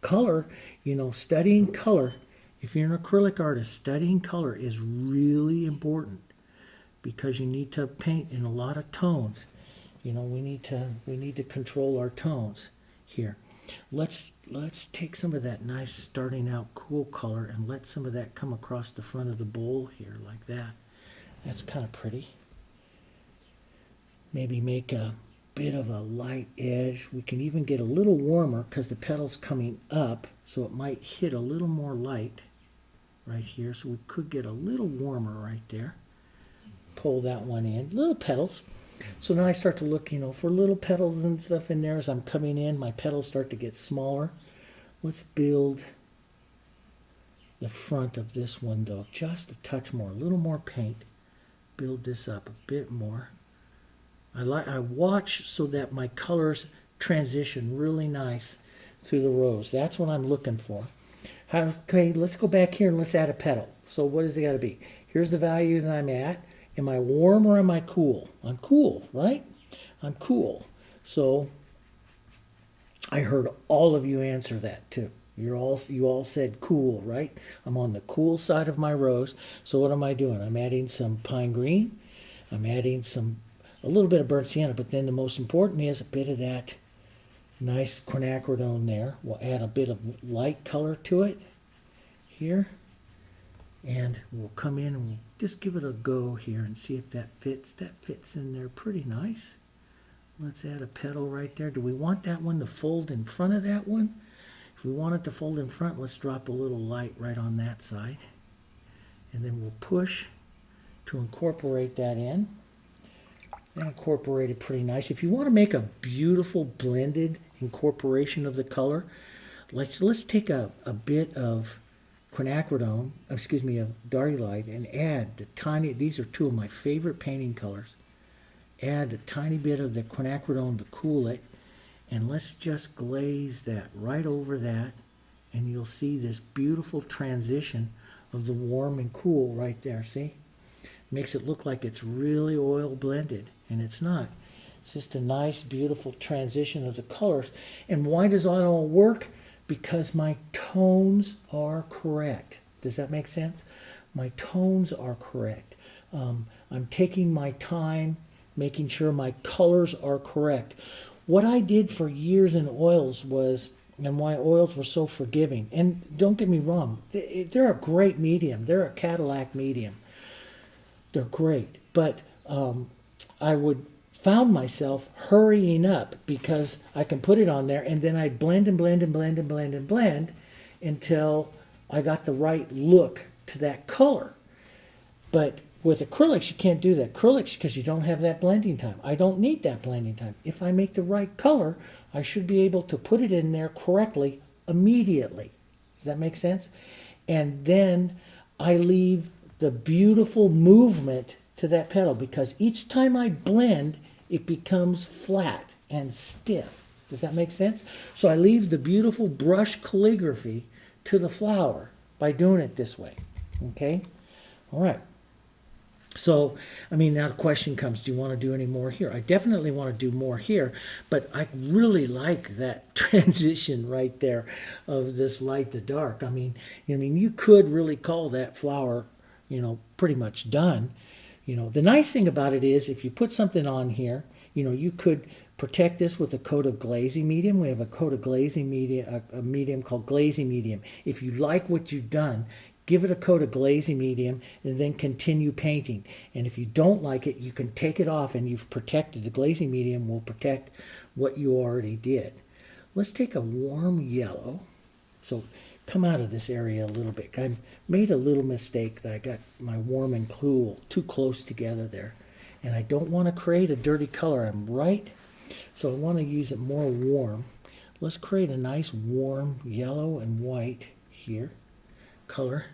Color, you know, studying color, if you're an acrylic artist, studying color is really important because you need to paint in a lot of tones. You know, we need to control our tones here. Let's take some of that nice starting out cool color and let some of that come across the front of the bowl here like that. That's kind of pretty. Maybe make a bit of a light edge. We can even get a little warmer because the petal's coming up, so it might hit a little more light right here. So we could get a little warmer right there. Pull that one in. Little petals. So now I start to look, you know, for little petals and stuff in there as I'm coming in. My petals start to get smaller. Let's build the front of this one though, just a touch more, a little more paint. Build this up a bit more. I watch so that my colors transition really nice through the rose. That's what I'm looking for. Okay, let's go back here and let's add a petal. So what does it got to be? Here's the value that I'm at. Am I warm or am I cool? I'm cool, right? I'm cool. So I heard all of you answer that too. You all said cool, right? I'm on the cool side of my rose. So what am I doing? I'm adding some pine green. I'm adding a little bit of burnt sienna, but then the most important is a bit of that nice quinacridone there. We'll add a bit of light color to it here. And we'll come in and we'll just give it a go here and see if that fits. That fits in there pretty nice. Let's add a petal right there. Do we want that one to fold in front of that one? If we want it to fold in front, let's drop a little light right on that side. And then we'll push to incorporate that in. That incorporated pretty nice. If you want to make a beautiful blended incorporation of the color, let's take a bit of quinacridone, of Dark Light, and add the tiny, these are two of my favorite painting colors. Add a tiny bit of the quinacridone to cool it, and let's just glaze that right over that, and you'll see this beautiful transition of the warm and cool right there, see? Makes it look like it's really oil blended, and it's not. It's just a nice, beautiful transition of the colors. And why does that all work? Because my tones are correct. Does that make sense? My tones are correct. I'm taking my time, making sure my colors are correct. What I did for years in oils was, and why oils were so forgiving, and don't get me wrong, they're a great medium. They're a Cadillac medium. They're great. But I found myself hurrying up because I can put it on there and then I blend and blend and blend and blend and blend until I got the right look to that color. But with acrylics, you can't do that. Acrylics, because you don't have that blending time. I don't need that blending time. If I make the right color, I should be able to put it in there correctly immediately. Does that make sense? And then I leave the beautiful movement to that petal because each time I blend, it becomes flat and stiff. Does that make sense? So I leave the beautiful brush calligraphy to the flower by doing it this way. Okay? All right. So, I mean, now the question comes, do you want to do any more here? I definitely want to do more here, but I really like that transition right there of this light to dark. I mean, you could really call that flower, pretty much done. You know, the nice thing about it is if you put something on here, you know, you could protect this with a coat of glazing medium. We have a coat of glazing medium, a medium called glazing medium. If you like what you've done, give it a coat of glazing medium and then continue painting. And if you don't like it, you can take it off and you've protected. The glazing medium will protect what you already did. Let's take a warm yellow. So come out of this area a little bit. I made a little mistake that I got my warm and cool too close together there. And I don't want to create a dirty color. I'm right, so I want to use it more warm. Let's create a nice warm yellow and white here color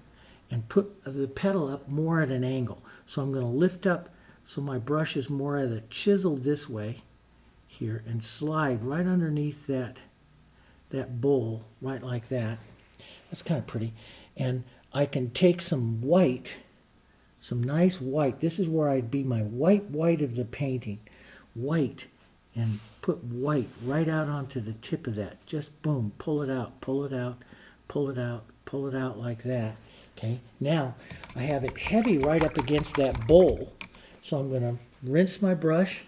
and put the petal up more at an angle. So I'm going to lift up so my brush is more at a chisel this way here and slide right underneath that bowl, right like that. That's kind of pretty. And I can take some white, some nice white. This is where I'd be my white of the painting. White, and put white right out onto the tip of that. Just boom, pull it out, pull it out, pull it out, pull it out like that. Okay, now I have it heavy right up against that bowl. So I'm going to rinse my brush.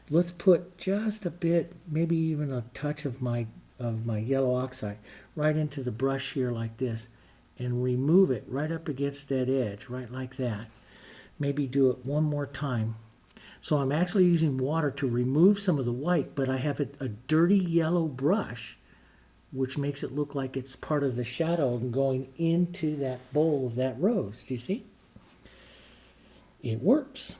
Let's put just a bit, maybe even a touch of my yellow oxide right into the brush here like this and remove it right up against that edge, right like that. Maybe do it one more time. So I'm actually using water to remove some of the white, but I have a dirty yellow brush, which makes it look like it's part of the shadow and going into that bowl of that rose. Do you see? It works.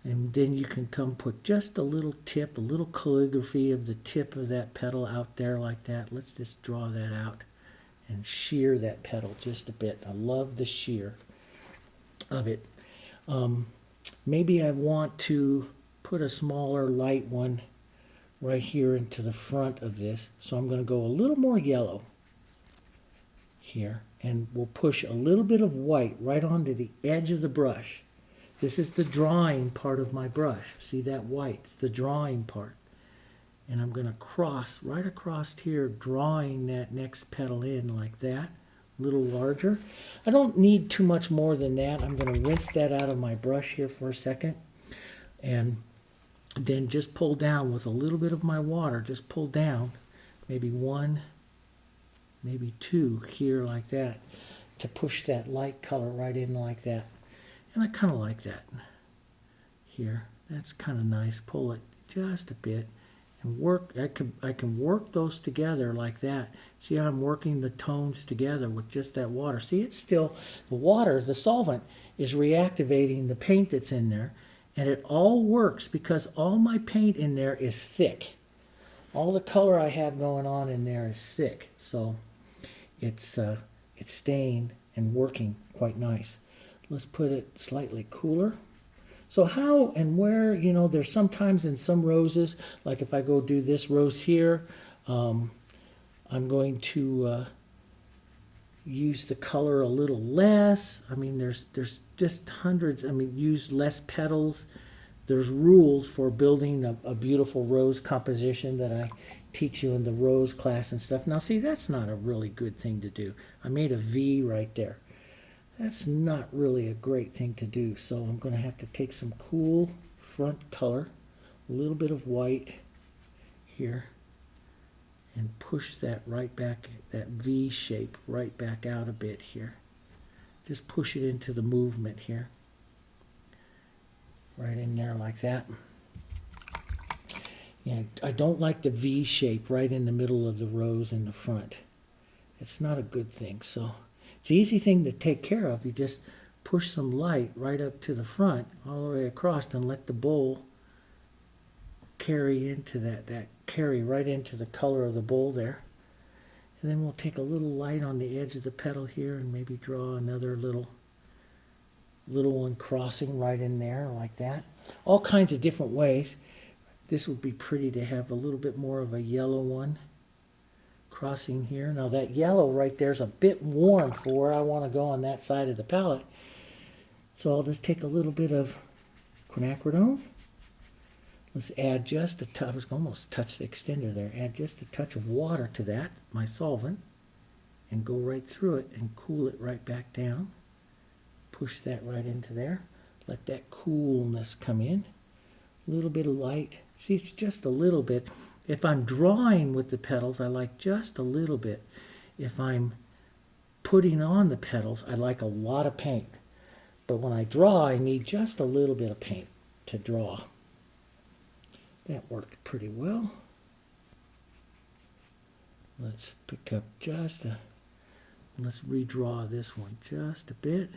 And then you can come put just a little tip, a little calligraphy of the tip of that petal out there like that. Let's just draw that out and shear that petal just a bit. I love the shear of it. Maybe I want to put a smaller light one right here into the front of this. So I'm going to go a little more yellow here, and we'll push a little bit of white right onto the edge of the brush. This is the drawing part of my brush. See that white? It's the drawing part. And I'm going to cross right across here, drawing that next petal in like that, a little larger. I don't need too much more than that. I'm going to rinse that out of my brush here for a second. And then just pull down with a little bit of my water. Just pull down, maybe one, maybe two here like that, to push that light color right in like that. And I kind of like that here. That's kind of nice. Pull it just a bit and work. I can work those together like that. See how I'm working the tones together with just that water. See, it's still, the water, the solvent, is reactivating the paint that's in there. And it all works because all my paint in there is thick. All the color I have going on in there is thick. So it's staying and working quite nice. Let's put it slightly cooler. So how and where, you know, there's sometimes in some roses, like if I go do this rose here, I'm going to use the color a little less. I mean, there's just hundreds. I mean, use less petals. There's rules for building a beautiful rose composition that I teach you in the rose class and stuff. Now, see, that's not a really good thing to do. I made a V right there. That's not really a great thing to do, so I'm going to have to take some cool front color, a little bit of white here, and push that right back, that V shape right back out a bit here. Just push it into the movement here, right in there like that. Yeah, I don't like the V shape right in the middle of the rose in the front. It's not a good thing, so it's an easy thing to take care of. You just push some light right up to the front, all the way across, and let the bowl carry into that carry right into the color of the bowl there. And then we'll take a little light on the edge of the petal here and maybe draw another little one crossing right in there like that. All kinds of different ways. This would be pretty to have a little bit more of a yellow one crossing here. Now that yellow right there is a bit warm for where I want to go on that side of the palette. So I'll just take a little bit of quinacridone. Let's add just a touch, I was almost touch the extender there. Add just a touch of water to that, my solvent, and go right through it and cool it right back down. Push that right into there. Let that coolness come in. A little bit of light. See, it's just a little bit. If I'm drawing with the petals, I like just a little bit. If I'm putting on the petals, I like a lot of paint. But when I draw, I need just a little bit of paint to draw. That worked pretty well. Let's pick up let's redraw this one just a bit.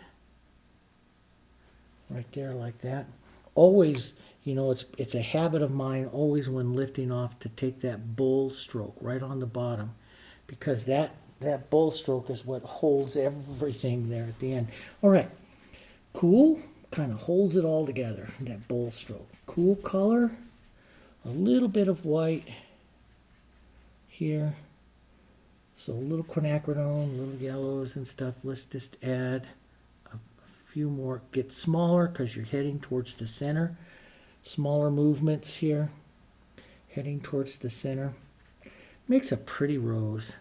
Right there like that. Always, you know, it's a habit of mine always when lifting off to take that bull stroke right on the bottom, because that bull stroke is what holds everything there at the end. All right, cool, kind of holds it all together, that bull stroke. Cool color, a little bit of white here. So a little quinacridone, little yellows and stuff. Let's just add a few more. Get smaller because you're heading towards the center. Smaller movements here, heading towards the center. Makes a pretty rose.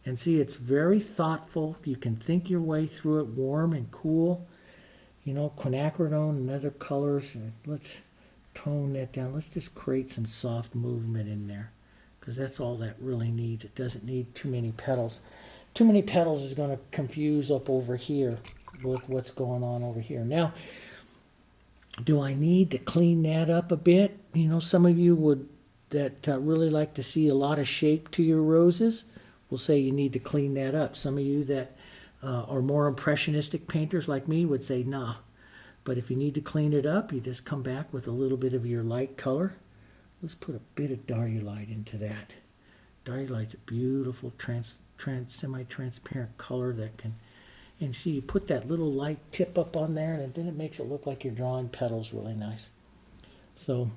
And see, it's very thoughtful. You can think your way through it, warm and cool. You know, quinacridone and other colors. Let's tone that down. Let's just create some soft movement in there, because that's all that really needs. It doesn't need too many petals. Too many petals is going to confuse up over here with what's going on over here. Now, do I need to clean that up a bit? You know, some of you that really like to see a lot of shape to your roses will say you need to clean that up. Some of you that are more impressionistic painters like me would say nah. But if you need to clean it up, you just come back with a little bit of your light color. Let's put a bit of Diarylite into that. Diarylite's a beautiful semi-transparent color that can, and see, you put that little light tip up on there, and then it makes it look like you're drawing petals really nice. So,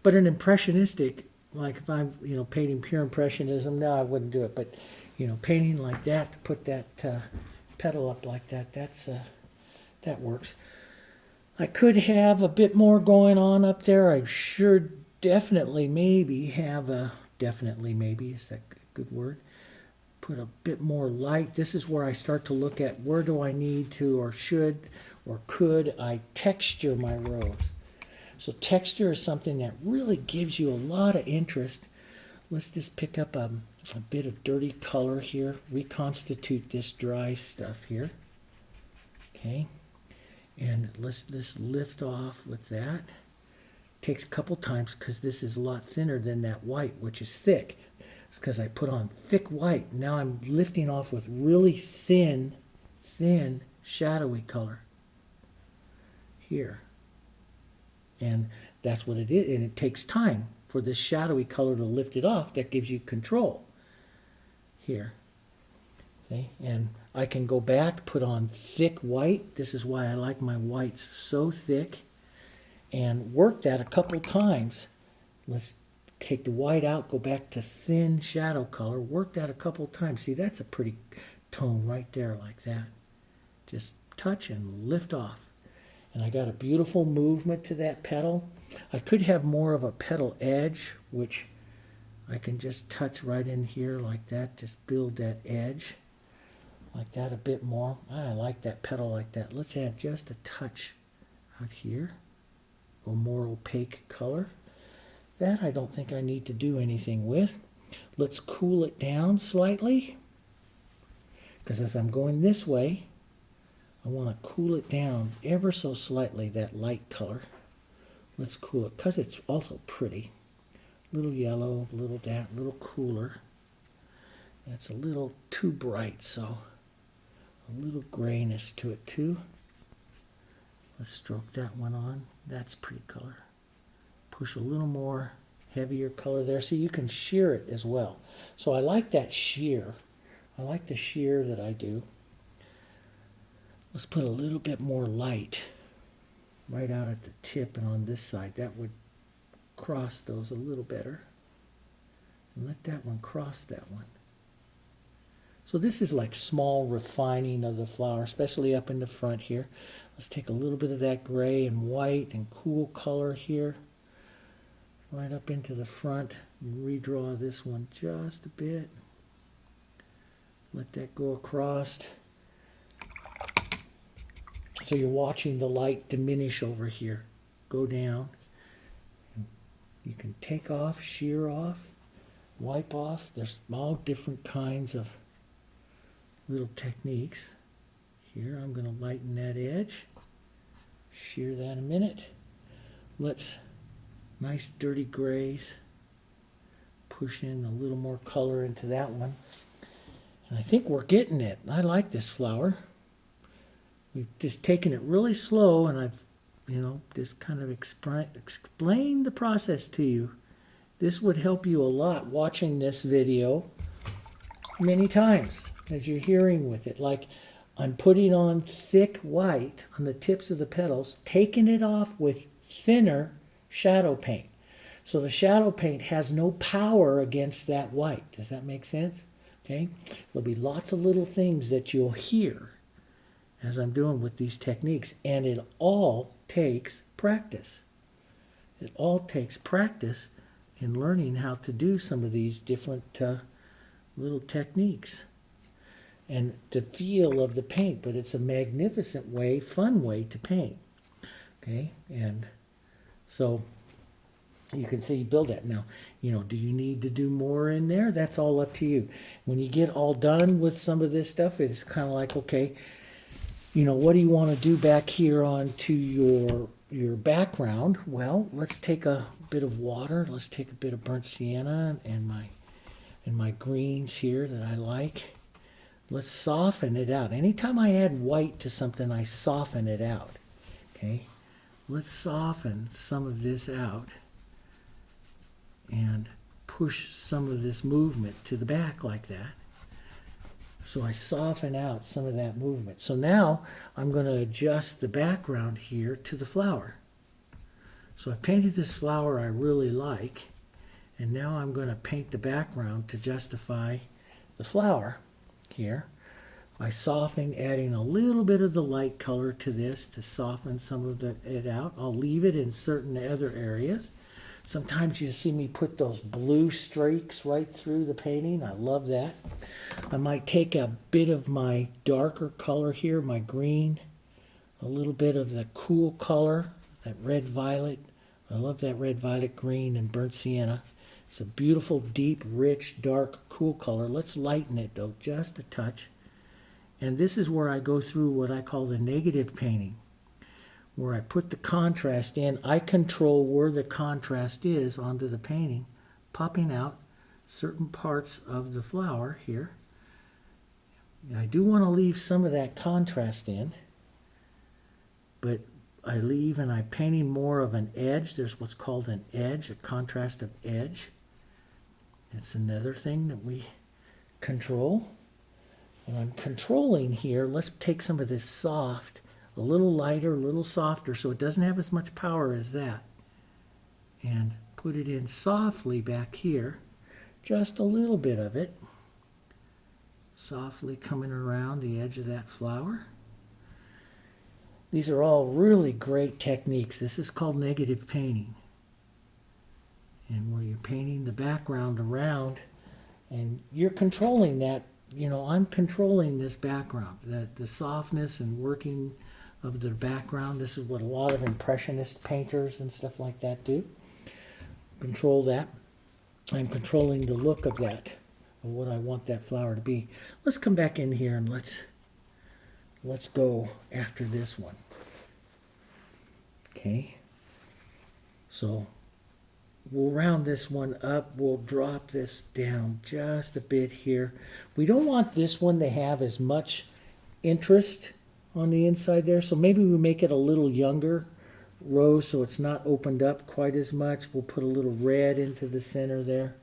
but an impressionistic, like if I'm, you know, painting pure impressionism, no, I wouldn't do it. But, you know, painting like that, to put that petal up like that, that works. I could have a bit more going on up there. I sure definitely maybe have a, definitely maybe, is that a good word? Put a bit more light. This is where I start to look at where do I need to or should or could I texture my rose. So texture is something that really gives you a lot of interest. Let's just pick up a bit of dirty color here, reconstitute this dry stuff here. Okay. And let's just lift off with that. Takes a couple times because this is a lot thinner than that white, which is thick. It's because I put on thick white. Now I'm lifting off with really thin, shadowy color here. And that's what it is. And it takes time for this shadowy color to lift it off. That gives you control here. Okay? And I can go back, put on thick white. This is why I like my whites so thick. And work that a couple times. Let's take the white out, go back to thin shadow color. Work that a couple times. See, that's a pretty tone right there like that. Just touch and lift off. And I got a beautiful movement to that petal. I could have more of a petal edge, which I can just touch right in here like that. Just build that edge like that a bit more. I like that petal like that. Let's add just a touch out here. A more opaque color. That I don't think I need to do anything with. Let's cool it down slightly. Because as I'm going this way, I want to cool it down ever so slightly, that light color. Let's cool it, because it's also pretty. A little yellow, a little that, a little cooler. That's a little too bright, so a little grayness to it too. Let's stroke that one on. That's pretty color. Push a little more heavier color there so you can shear it as well. So I like that shear. I like the shear that I do. Let's put a little bit more light right out at the tip and on this side. That would cross those a little better. And let that one cross that one. So this is like small refining of the flower, especially up in the front here. Let's take a little bit of that gray and white and cool color here. Right up into the front. And redraw this one just a bit. Let that go across. So you're watching the light diminish over here, go down. You can take off, shear off, wipe off. There's all different kinds of little techniques. Here I'm going to lighten that edge, shear that a minute. Let's, nice dirty grays, push in a little more color into that one. And I think we're getting it. I like this flower. We've just taken it really slow, and I've, just kind of explained the process to you. This would help you a lot watching this video many times as you're hearing with it. Like, I'm putting on thick white on the tips of the petals, taking it off with thinner shadow paint. So the shadow paint has no power against that white. Does that make sense? Okay? There'll be lots of little things that you'll hear as I'm doing with these techniques, and it all takes practice. It all takes practice in learning how to do some of these different little techniques and the feel of the paint. But it's a magnificent way, fun way to paint. Okay, and so you can see build that. Now, do you need to do more in there? That's all up to you. When you get all done with some of this stuff, it's kind of like, okay, what do you want to do back here onto your background? Well, let's take a bit of water. Let's take a bit of burnt sienna and my greens here that I like. Let's soften it out. Anytime I add white to something, I soften it out. Okay, let's soften some of this out and push some of this movement to the back like that. So I soften out some of that movement. So now I'm going to adjust the background here to the flower. So I painted this flower I really like, and now I'm going to paint the background to justify the flower here by softening, adding a little bit of the light color to this to soften some of it out. I'll leave it in certain other areas. Sometimes you see me put those blue streaks right through the painting. I love that. I might take a bit of my darker color here, my green, a little bit of the cool color, that red violet. I love that red violet, green, and burnt sienna. It's a beautiful, deep, rich, dark, cool color. Let's lighten it, though, just a touch. And this is where I go through what I call the negative painting, where I put the contrast in. I control where the contrast is onto the painting, popping out certain parts of the flower here. And I do want to leave some of that contrast in, but I leave and I'm painting more of an edge. There's what's called an edge, a contrast of edge. It's another thing that we control. And I'm controlling here, let's take some of this soft, a little lighter, a little softer, so it doesn't have as much power as that. And put it in softly back here, just a little bit of it. Softly coming around the edge of that flower. These are all really great techniques. This is called negative painting. And where you're painting the background around, and you're controlling that. I'm controlling this background, the softness and working of the background. This is what a lot of impressionist painters and stuff like that do. Control that. I'm controlling the look of that, of what I want that flower to be. Let's come back in here and let's go after this one. Okay. So we'll round this one up. We'll drop this down just a bit here. We don't want this one to have as much interest on the inside there, so maybe we make it a little younger rose so it's not opened up quite as much. We'll put a little red into the center there.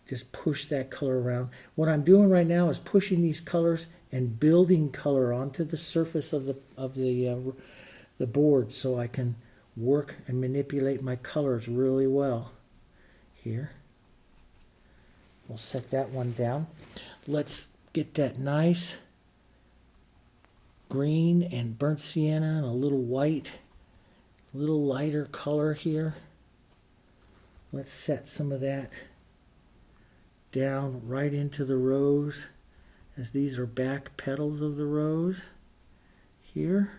Just push that color around. What I'm doing right now is pushing these colors and building color onto the surface of the board so I can work and manipulate my colors really well here. We'll set that one down. Let's get that nice green and burnt sienna and a little white, a little lighter color here. Let's set some of that down right into the rose as these are back petals of the rose here.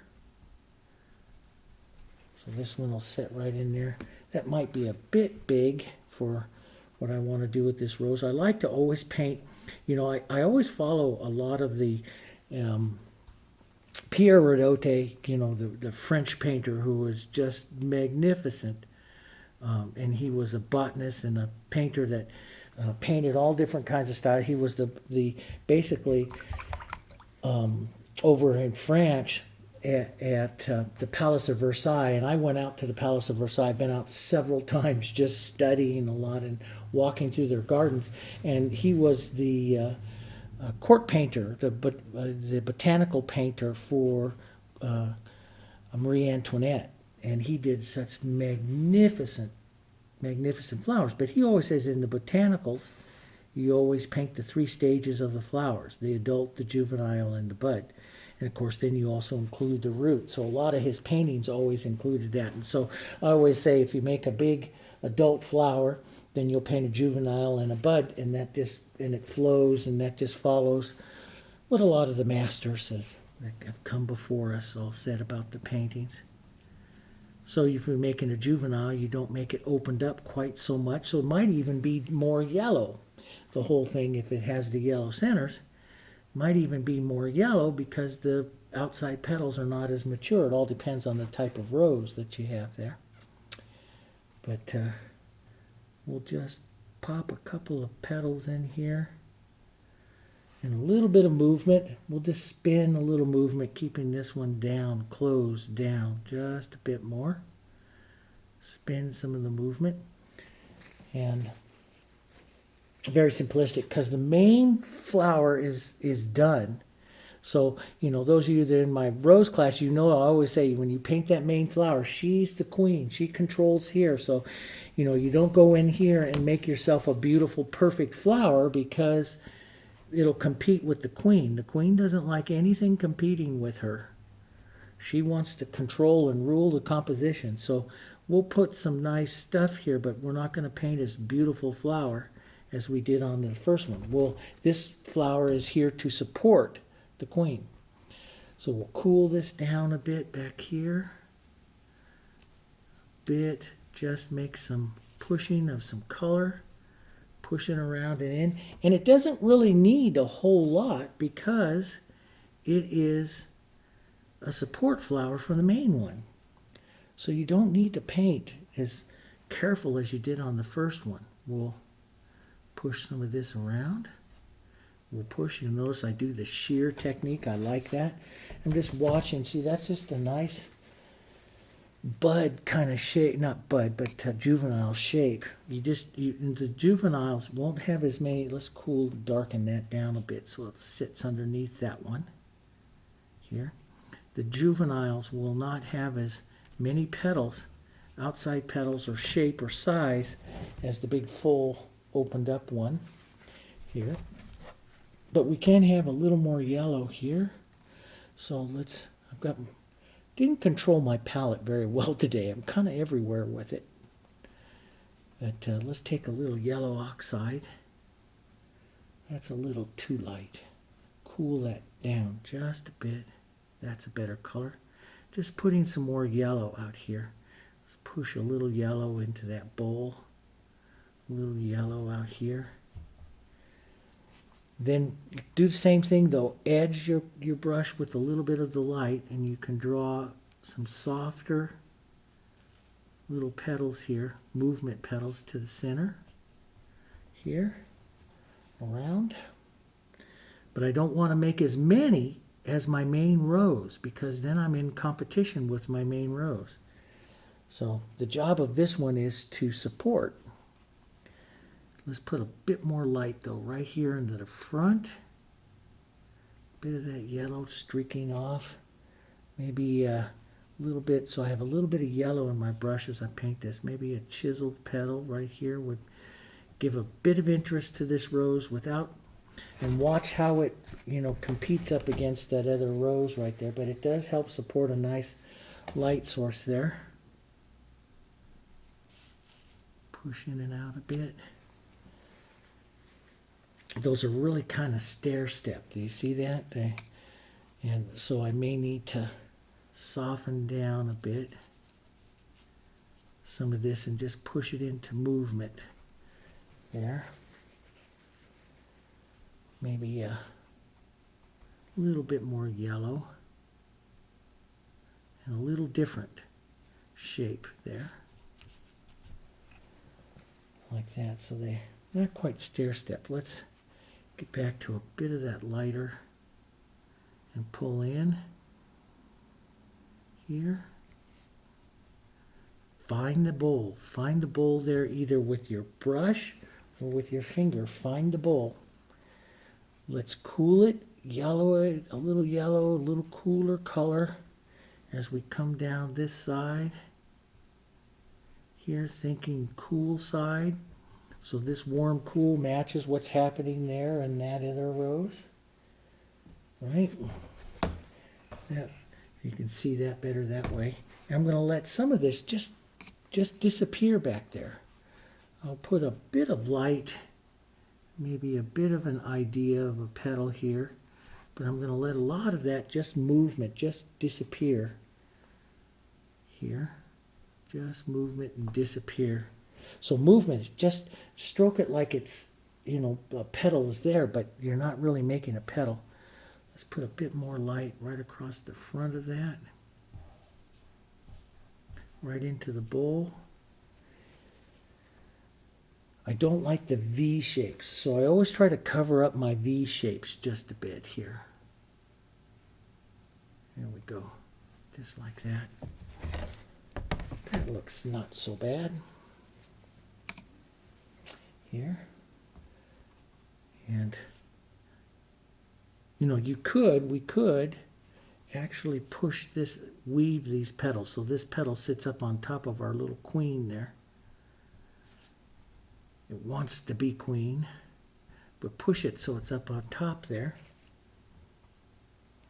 So this one will sit right in there. That might be a bit big for what I want to do with this rose. I like to always paint, you know, I always follow a lot of the Pierre Rodote, you know, the French painter who was just magnificent. And he was a botanist and a painter that painted all different kinds of styles. He was the basically over in France at the Palace of Versailles, and I went out to the Palace of Versailles. I've been out several times just studying a lot and walking through their gardens. And he was the court painter, the botanical painter for Marie Antoinette, and he did such magnificent flowers. But he always says in the botanicals, you always paint the 3 stages of the flowers: the adult, the juvenile, and the bud. And of course, then you also include the root. So a lot of his paintings always included that. And so I always say, if you make a big adult flower, then you'll paint a juvenile and a bud, and that just, and it flows, and that just follows what a lot of the masters that have come before us all said about the paintings. So if you're making a juvenile, you don't make it opened up quite so much. So it might even be more yellow. The whole thing, if it has the yellow centers, might even be more yellow because the outside petals are not as mature. It all depends on the type of rose that you have there. But we'll just pop a couple of petals in here. And a little bit of movement. We'll just spin a little movement, keeping this one down, closed down just a bit more. Spin some of the movement. And very simplistic, because the main flower is done. So, you know, those of you that are in my rose class, you know I always say, when you paint that main flower, she's the queen. She controls here. So, you know, you don't go in here and make yourself a beautiful, perfect flower, because it'll compete with the queen. The queen doesn't like anything competing with her. She wants to control and rule the composition. So we'll put some nice stuff here, but we're not going to paint as beautiful flower as we did on the first one. Well, this flower is here to support the queen. So we'll cool this down a bit back here. Just make some pushing of some color. Pushing around and in. And it doesn't really need a whole lot, because it is a support flower for the main one. So you don't need to paint as careful as you did on the first one. We'll push some of this around. We'll push. You'll notice I do the shear technique. I like that. I'm just watching. See, that's just a nice bud kind of shape, not bud, but juvenile shape. The juveniles won't have as many. Let's darken that down a bit so it sits underneath that one here. The juveniles will not have as many petals, outside petals or shape or size, as the big full opened up one here. But we can have a little more yellow here. So didn't control my palette very well today. I'm kind of everywhere with it. But let's take a little yellow oxide. That's a little too light. Cool that down just a bit. That's a better color. Just putting some more yellow out here. Let's push a little yellow into that bowl. A little yellow out here. Then do the same thing though. Edge your brush with a little bit of the light, and you can draw some softer little petals here, movement petals to the center here, around. But I don't want to make as many as my main rose, because then I'm in competition with my main rose. So the job of this one is to support. Let's put a bit more light though right here into the front. Bit of that yellow streaking off. Maybe a little bit, so I have a little bit of yellow in my brush as I paint this. Maybe a chiseled petal right here would give a bit of interest to this rose without, and watch how it, you know, competes up against that other rose right there. But it does help support a nice light source there. Push in and out a bit. those are really kind of stair-step. Do you see that? And so I may need to soften down a bit some of this and just push it into movement there. Maybe a little bit more yellow and a little different shape there. Like that, so they're not quite stair-step. Let's get back to a bit of that lighter and pull in here. Find the bowl. Find the bowl there either with your brush or with your finger. Find the bowl. Let's cool it, yellow it, a little cooler color as we come down this side. Here, thinking cool side. So this warm cool matches what's happening there in that other rose. Right? That, you can see that better that way. And I'm going to let some of this just disappear back there. I'll put a bit of light, maybe a bit of an idea of a petal here, but I'm going to let a lot of that just movement, just disappear here. Just movement and disappear. So movement, just stroke it like it's, you know, a petal is there, but you're not really making a petal. Let's put a bit more light right across the front of that. Right into the bowl. I don't like the V shapes, so I always try to cover up my V shapes just a bit here. There we go. Just like that. That looks not so bad. Here. And, you know, we could actually push this, weave these petals. So this petal sits up on top of our little queen there. It wants to be queen, but push it so it's up on top there.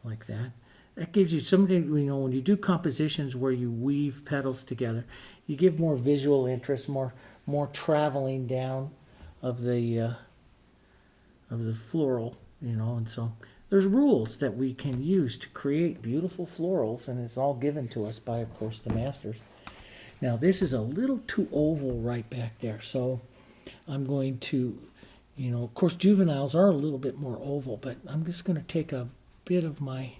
Like that. That gives you something, you know, when you do compositions where you weave petals together, you give more visual interest, more traveling down of the floral, you know, and so there's rules that we can use to create beautiful florals, and it's all given to us by, of course, the masters. Now this is a little too oval right back there, so I'm going to, you know, of course juveniles are a little bit more oval, but I'm just going to take a bit of my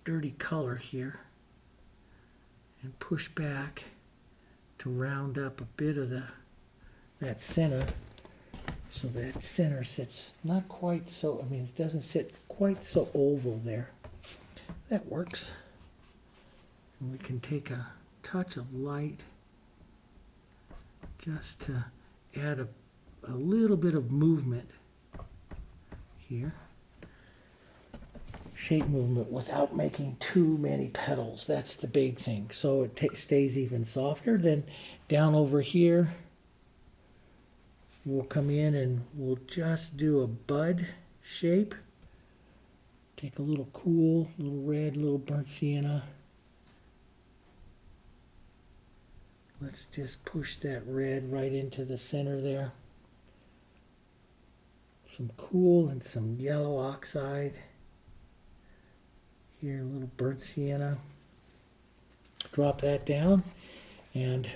dirty color here and push back to round up a bit of that center, so that center sits not quite so, I mean, it doesn't sit quite so oval there. That works. And we can take a touch of light just to add a little bit of movement here. Shape movement without making too many petals. That's the big thing. So it stays even softer. Then down over here, we'll come in and we'll just do a bud shape. Take a little cool, little red, little burnt sienna. Let's just push that red right into the center there. Some cool and some yellow oxide. Here, a little burnt sienna. Drop that down, and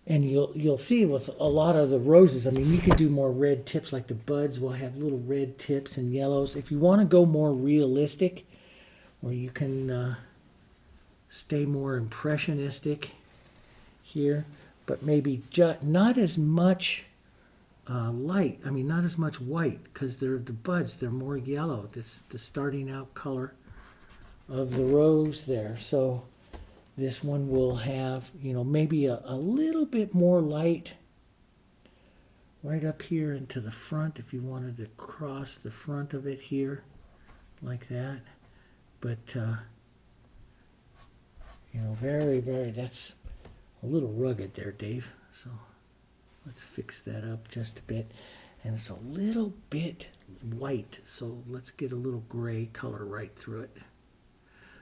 you'll see with a lot of the roses, I mean, you could do more red tips, like the buds will have little red tips and yellows. If you want to go more realistic, or you can stay more impressionistic here, but maybe not as much light. I mean, not as much white, because the buds, they're more yellow. This the starting out color of the rose there. So this one will have, you know, maybe a little bit more light right up here into the front if you wanted to cross the front of it here like that. But you know, very, very, that's a little rugged there, Dave. So let's fix that up just a bit. And it's a little bit white, so let's get a little gray color right through it.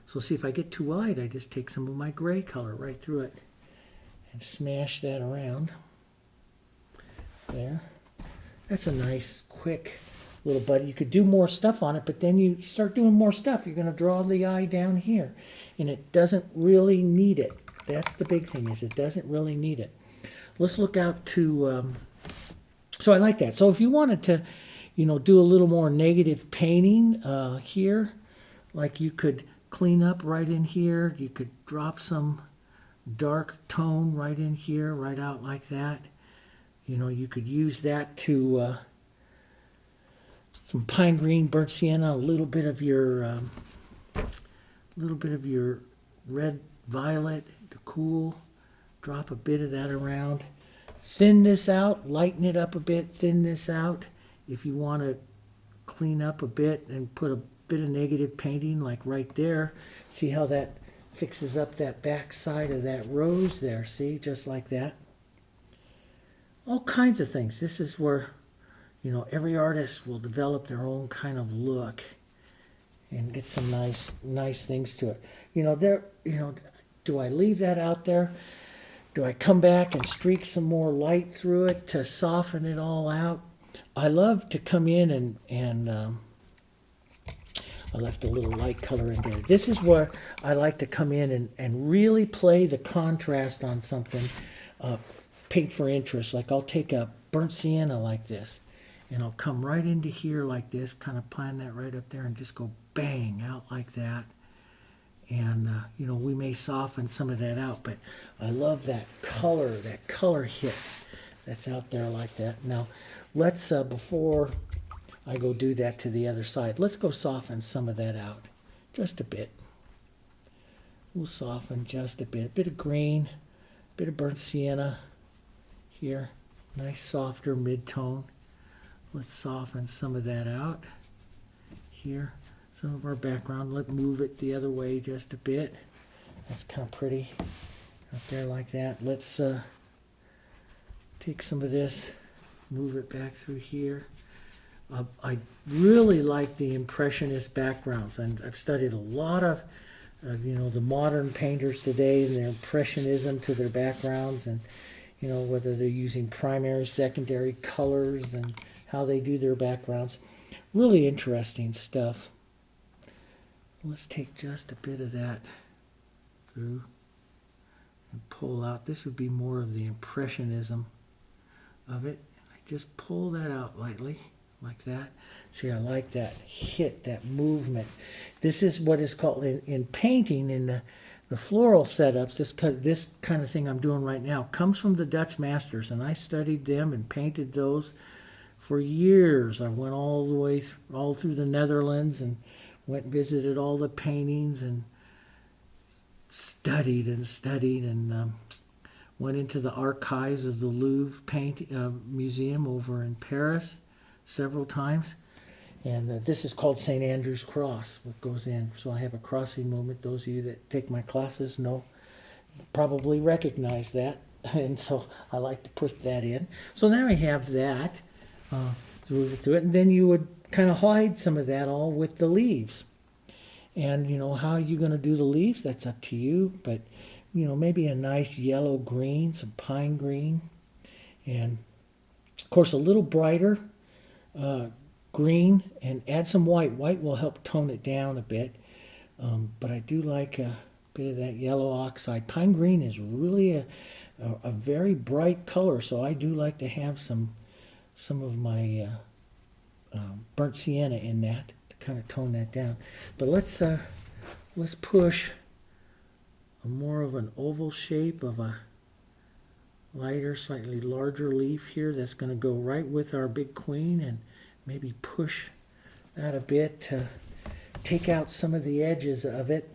So see, if I get too white, I just take some of my gray color right through it and smash that around there. That's a nice, quick little buddy. You could do more stuff on it, but then you start doing more stuff, you're going to draw the eye down here, and it doesn't really need it. That's the big thing, is it doesn't really need it. Let's look out to, so I like that. So if you wanted to, do a little more negative painting here, like you could clean up right in here, you could drop some dark tone right in here, right out like that. You could use that to some pine green, burnt sienna, a little bit of your red violet to cool. Drop a bit of that around. Thin this out, lighten it up a bit, thin this out. If you want to clean up a bit and put a bit of negative painting like right there, see how that fixes up that back side of that rose there, see, just like that. All kinds of things. This is where, every artist will develop their own kind of look and get some nice things to it. Do I leave that out there? Do I come back and streak some more light through it to soften it all out? I love to come in and I left a little light color in there. This is where I like to come in and really play the contrast on something, paint for interest. Like I'll take a burnt sienna like this, and I'll come right into here like this, kind of plan that right up there and just go bang out like that. And, we may soften some of that out, but I love that color hit that's out there like that. Now, let's, before I go do that to the other side, let's go soften some of that out just a bit. We'll soften just a bit of green, a bit of burnt sienna here, nice softer mid-tone. Let's soften some of that out here. Some of our background, let's move it the other way just a bit. That's kind of pretty up there like that. Let's take some of this, move it back through here. I really like the Impressionist backgrounds, and I've studied a lot of the modern painters today and their Impressionism to their backgrounds, and whether they're using primary, secondary colors and how they do their backgrounds. Really interesting stuff. Let's take just a bit of that through and pull out. This would be more of the Impressionism of it. I just pull that out lightly like that. See, I like that hit, that movement. This is what is called in painting, in the floral setups, this kind of thing I'm doing right now comes from the Dutch masters, and I studied them and painted those for years. I went all the way all through the Netherlands and went and visited all the paintings and studied and went into the archives of the Louvre Museum over in Paris several times. And this is called St. Andrew's Cross, what goes in. So I have a crossing movement. Those of you that take my classes probably recognize that. And so I like to put that in. So now I have that through it. And then you would kind of hide some of that all with the leaves. And, how you're going to do the leaves, that's up to you. But, maybe a nice yellow green, some pine green. And, of course, a little brighter green, and add some white. White will help tone it down a bit. But I do like a bit of that yellow oxide. Pine green is really a very bright color, so I do like to have some of my burnt sienna in that to kind of tone that down. But let's push a more of an oval shape of a lighter, slightly larger leaf here that's going to go right with our big queen, and maybe push that a bit to take out some of the edges of it.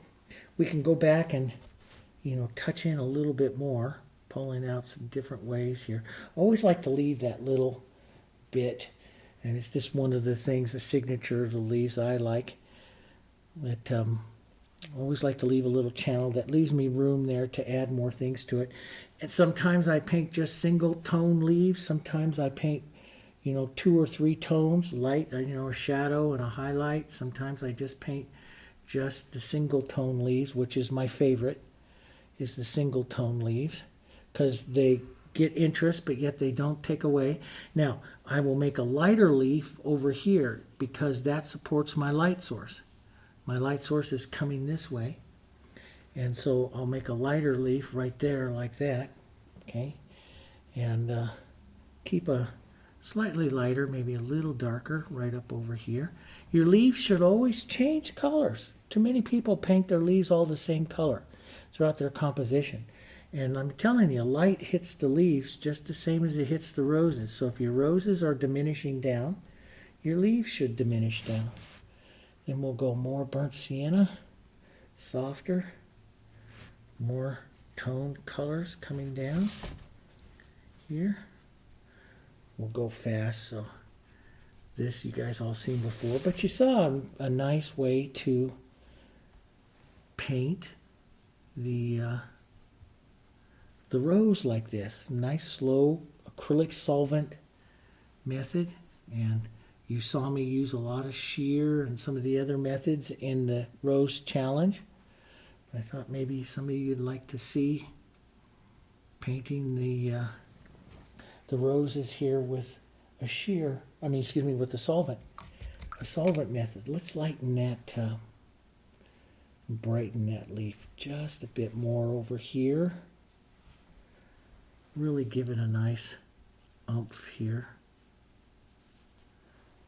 We can go back and touch in a little bit more, pulling out some different ways here. I always like to leave that little bit, and it's just one of the things, the signature of the leaves I like. But I always like to leave a little channel that leaves me room there to add more things to it. And sometimes I paint just single tone leaves. Sometimes I paint 2 or 3 tones, light, a shadow and a highlight. Sometimes I just paint just the single tone leaves, which is my favorite, is the single tone leaves, because they get interest, but yet they don't take away. Now, I will make a lighter leaf over here because that supports my light source. My light source is coming this way. And so I'll make a lighter leaf right there like that. Okay. And keep a slightly lighter, maybe a little darker right up over here. Your leaves should always change colors. Too many people paint their leaves all the same color throughout their composition. And I'm telling you, light hits the leaves just the same as it hits the roses. So if your roses are diminishing down, your leaves should diminish down. Then we'll go more burnt sienna, softer, more toned colors coming down here. We'll go fast, so this you guys all seen before, but you saw a nice way to paint the rose like this. Nice slow acrylic solvent method, and you saw me use a lot of sheer and some of the other methods in the rose challenge. I thought maybe some of you'd like to see painting the roses here with a sheer, with a solvent method. Let's lighten that, brighten that leaf just a bit more over here. Really give it a nice oomph here.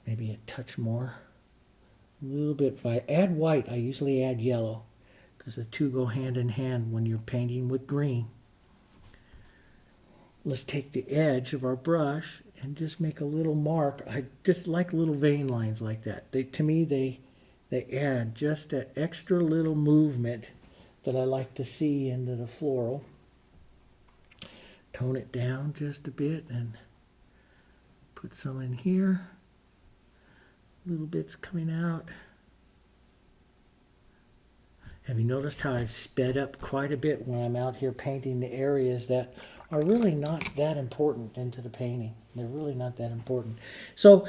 Maybe a touch more. A little bit. If I add white, I usually add yellow because the two go hand in hand when you're painting with green. Let's take the edge of our brush and just make a little mark. I just like little vein lines like that. To me, they add just that extra little movement that I like to see into the floral. Tone it down just a bit and put some in here. Little bits coming out. Have you noticed how I've sped up quite a bit when I'm out here painting the areas that are really not that important into the painting? They're really not that important. So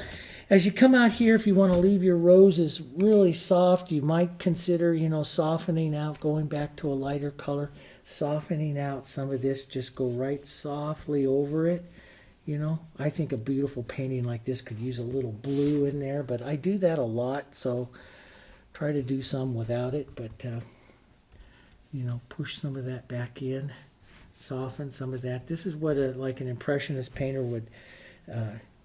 as you come out here, if you want to leave your roses really soft, you might consider, softening out, going back to a lighter color, softening out some of this. Just go right softly over it. I think a beautiful painting like this could use a little blue in there, but I do that a lot, so try to do some without it, but push some of that back in, soften some of that. This is what like an impressionist painter would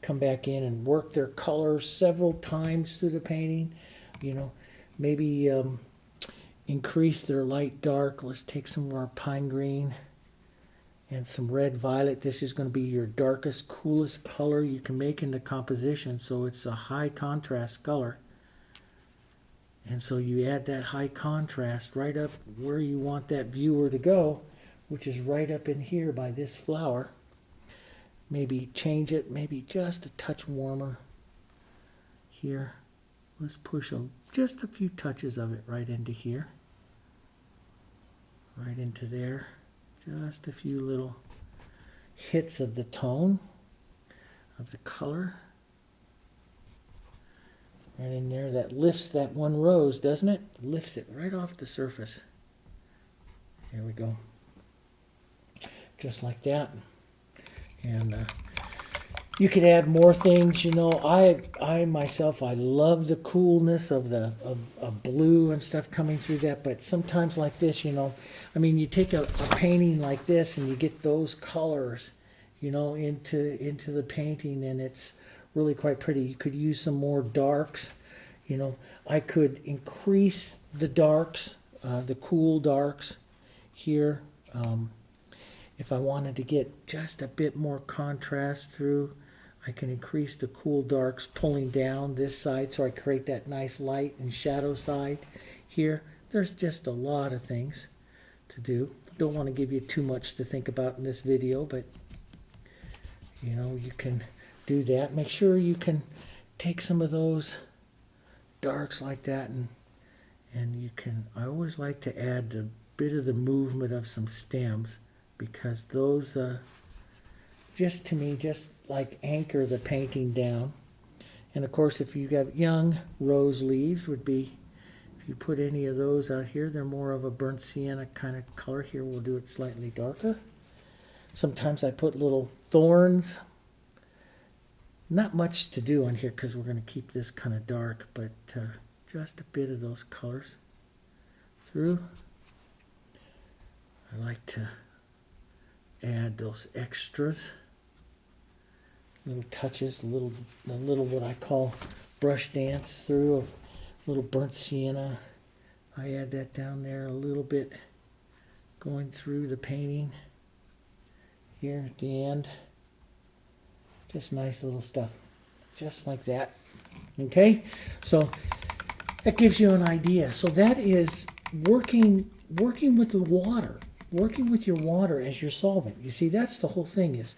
come back in and work their colors several times through the painting. Maybe increase their light dark. Let's take some of our pine green and some red violet. This is going to be your darkest, coolest color you can make in the composition, so it's a high contrast color. And so you add that high contrast right up where you want that viewer to go, which is right up in here by this flower. Maybe change it, maybe just a touch warmer here. Let's push just a few touches of it right into here. Right into there. Just a few little hits of the tone, of the color. Right in there, that lifts that one rose, doesn't it? Lifts it right off the surface. Here we go. Just like that. And you could add more things. I myself, I love the coolness of blue and stuff coming through that. But sometimes like this, you take a painting like this and you get those colors, into the painting, and it's really quite pretty. You could use some more darks. I could increase the darks, the cool darks here. If I wanted to get just a bit more contrast through, I can increase the cool darks, pulling down this side so I create that nice light and shadow side here. There's just a lot of things to do. Don't want to give you too much to think about in this video, but you can do that. Make sure you can take some of those darks like that, and you can, I always like to add a bit of the movement of some stems, because those just to me just like anchor the painting down. And of course, if you got young rose leaves, would be, if you put any of those out here, they're more of a burnt sienna kind of color. Here we'll do it slightly darker. Sometimes I put little thorns. Not much to do on here because we're going to keep this kind of dark, but just a bit of those colors through. I like to add those extras, little touches, a little what I call brush dance through of little burnt sienna. I add that down there a little bit, going through the painting here at the end. Just nice little stuff, just like that. Okay, so that gives you an idea. So that is working with the water, working with your water as your solvent. You see, that's the whole thing, is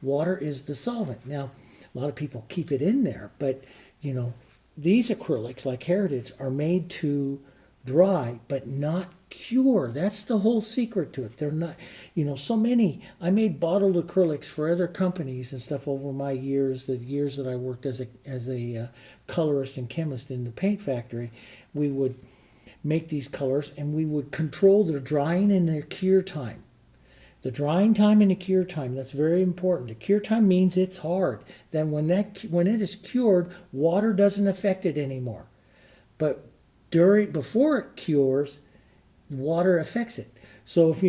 water is the solvent. Now, a lot of people keep it in there, but you know, these acrylics, like Heritage, are made to dry but not cure. That's the whole secret to it. They're not, you know, so many. I made bottled acrylics for other companies and stuff over my years, the years that I worked as a colorist and chemist in the paint factory. We would make these colors and we would control their drying and their cure time. The drying time and the cure time, that's very important. The cure time means it's hard. Then when it is cured, water doesn't affect it anymore. But before it cures, water affects it. So if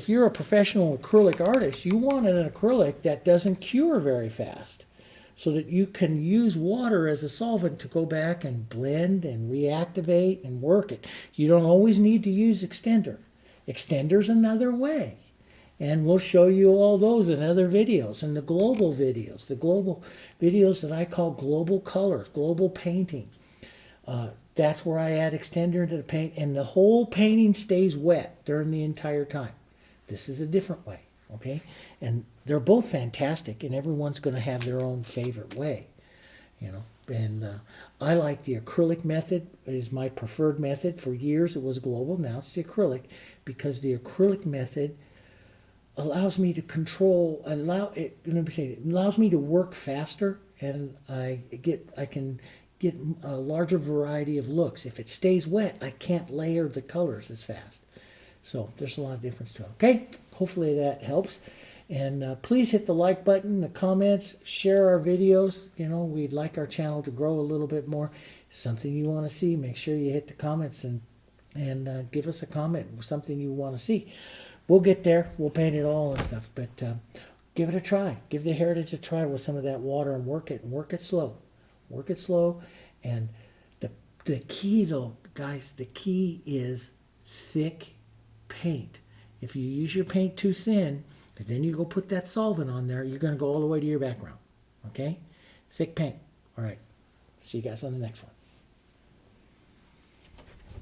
you're a professional acrylic artist, you want an acrylic that doesn't cure very fast, so that you can use water as a solvent to go back and blend and reactivate and work it. You don't always need to use extender. Extender's another way. And we'll show you all those in other videos, and the global videos that I call global colors, global painting. That's where I add extender into the paint, and the whole painting stays wet during the entire time. This is a different way, okay? And they're both fantastic, and everyone's going to have their own favorite way, you know. And I like the acrylic method. It is my preferred method. For years it was global, now it's the acrylic, because the acrylic method allows me to allows me to work faster, and I can get a larger variety of looks. If it stays wet, I can't layer the colors as fast. So there's a lot of difference to it. Okay, hopefully that helps. And please hit the like button, the comments, share our videos. You know, we'd like our channel to grow a little bit more. Something you want to see, make sure you hit the comments and give us a comment, something you want to see. We'll get there. We'll paint it all and stuff. But give it a try. Give the Heritage a try with some of that water and work it slow. Work it slow. And the key, though, guys, the key is thick paint. If you use your paint too thin, and then you go put that solvent on there, you're going to go all the way to your background. Okay? Thick paint. All right. See you guys on the next one.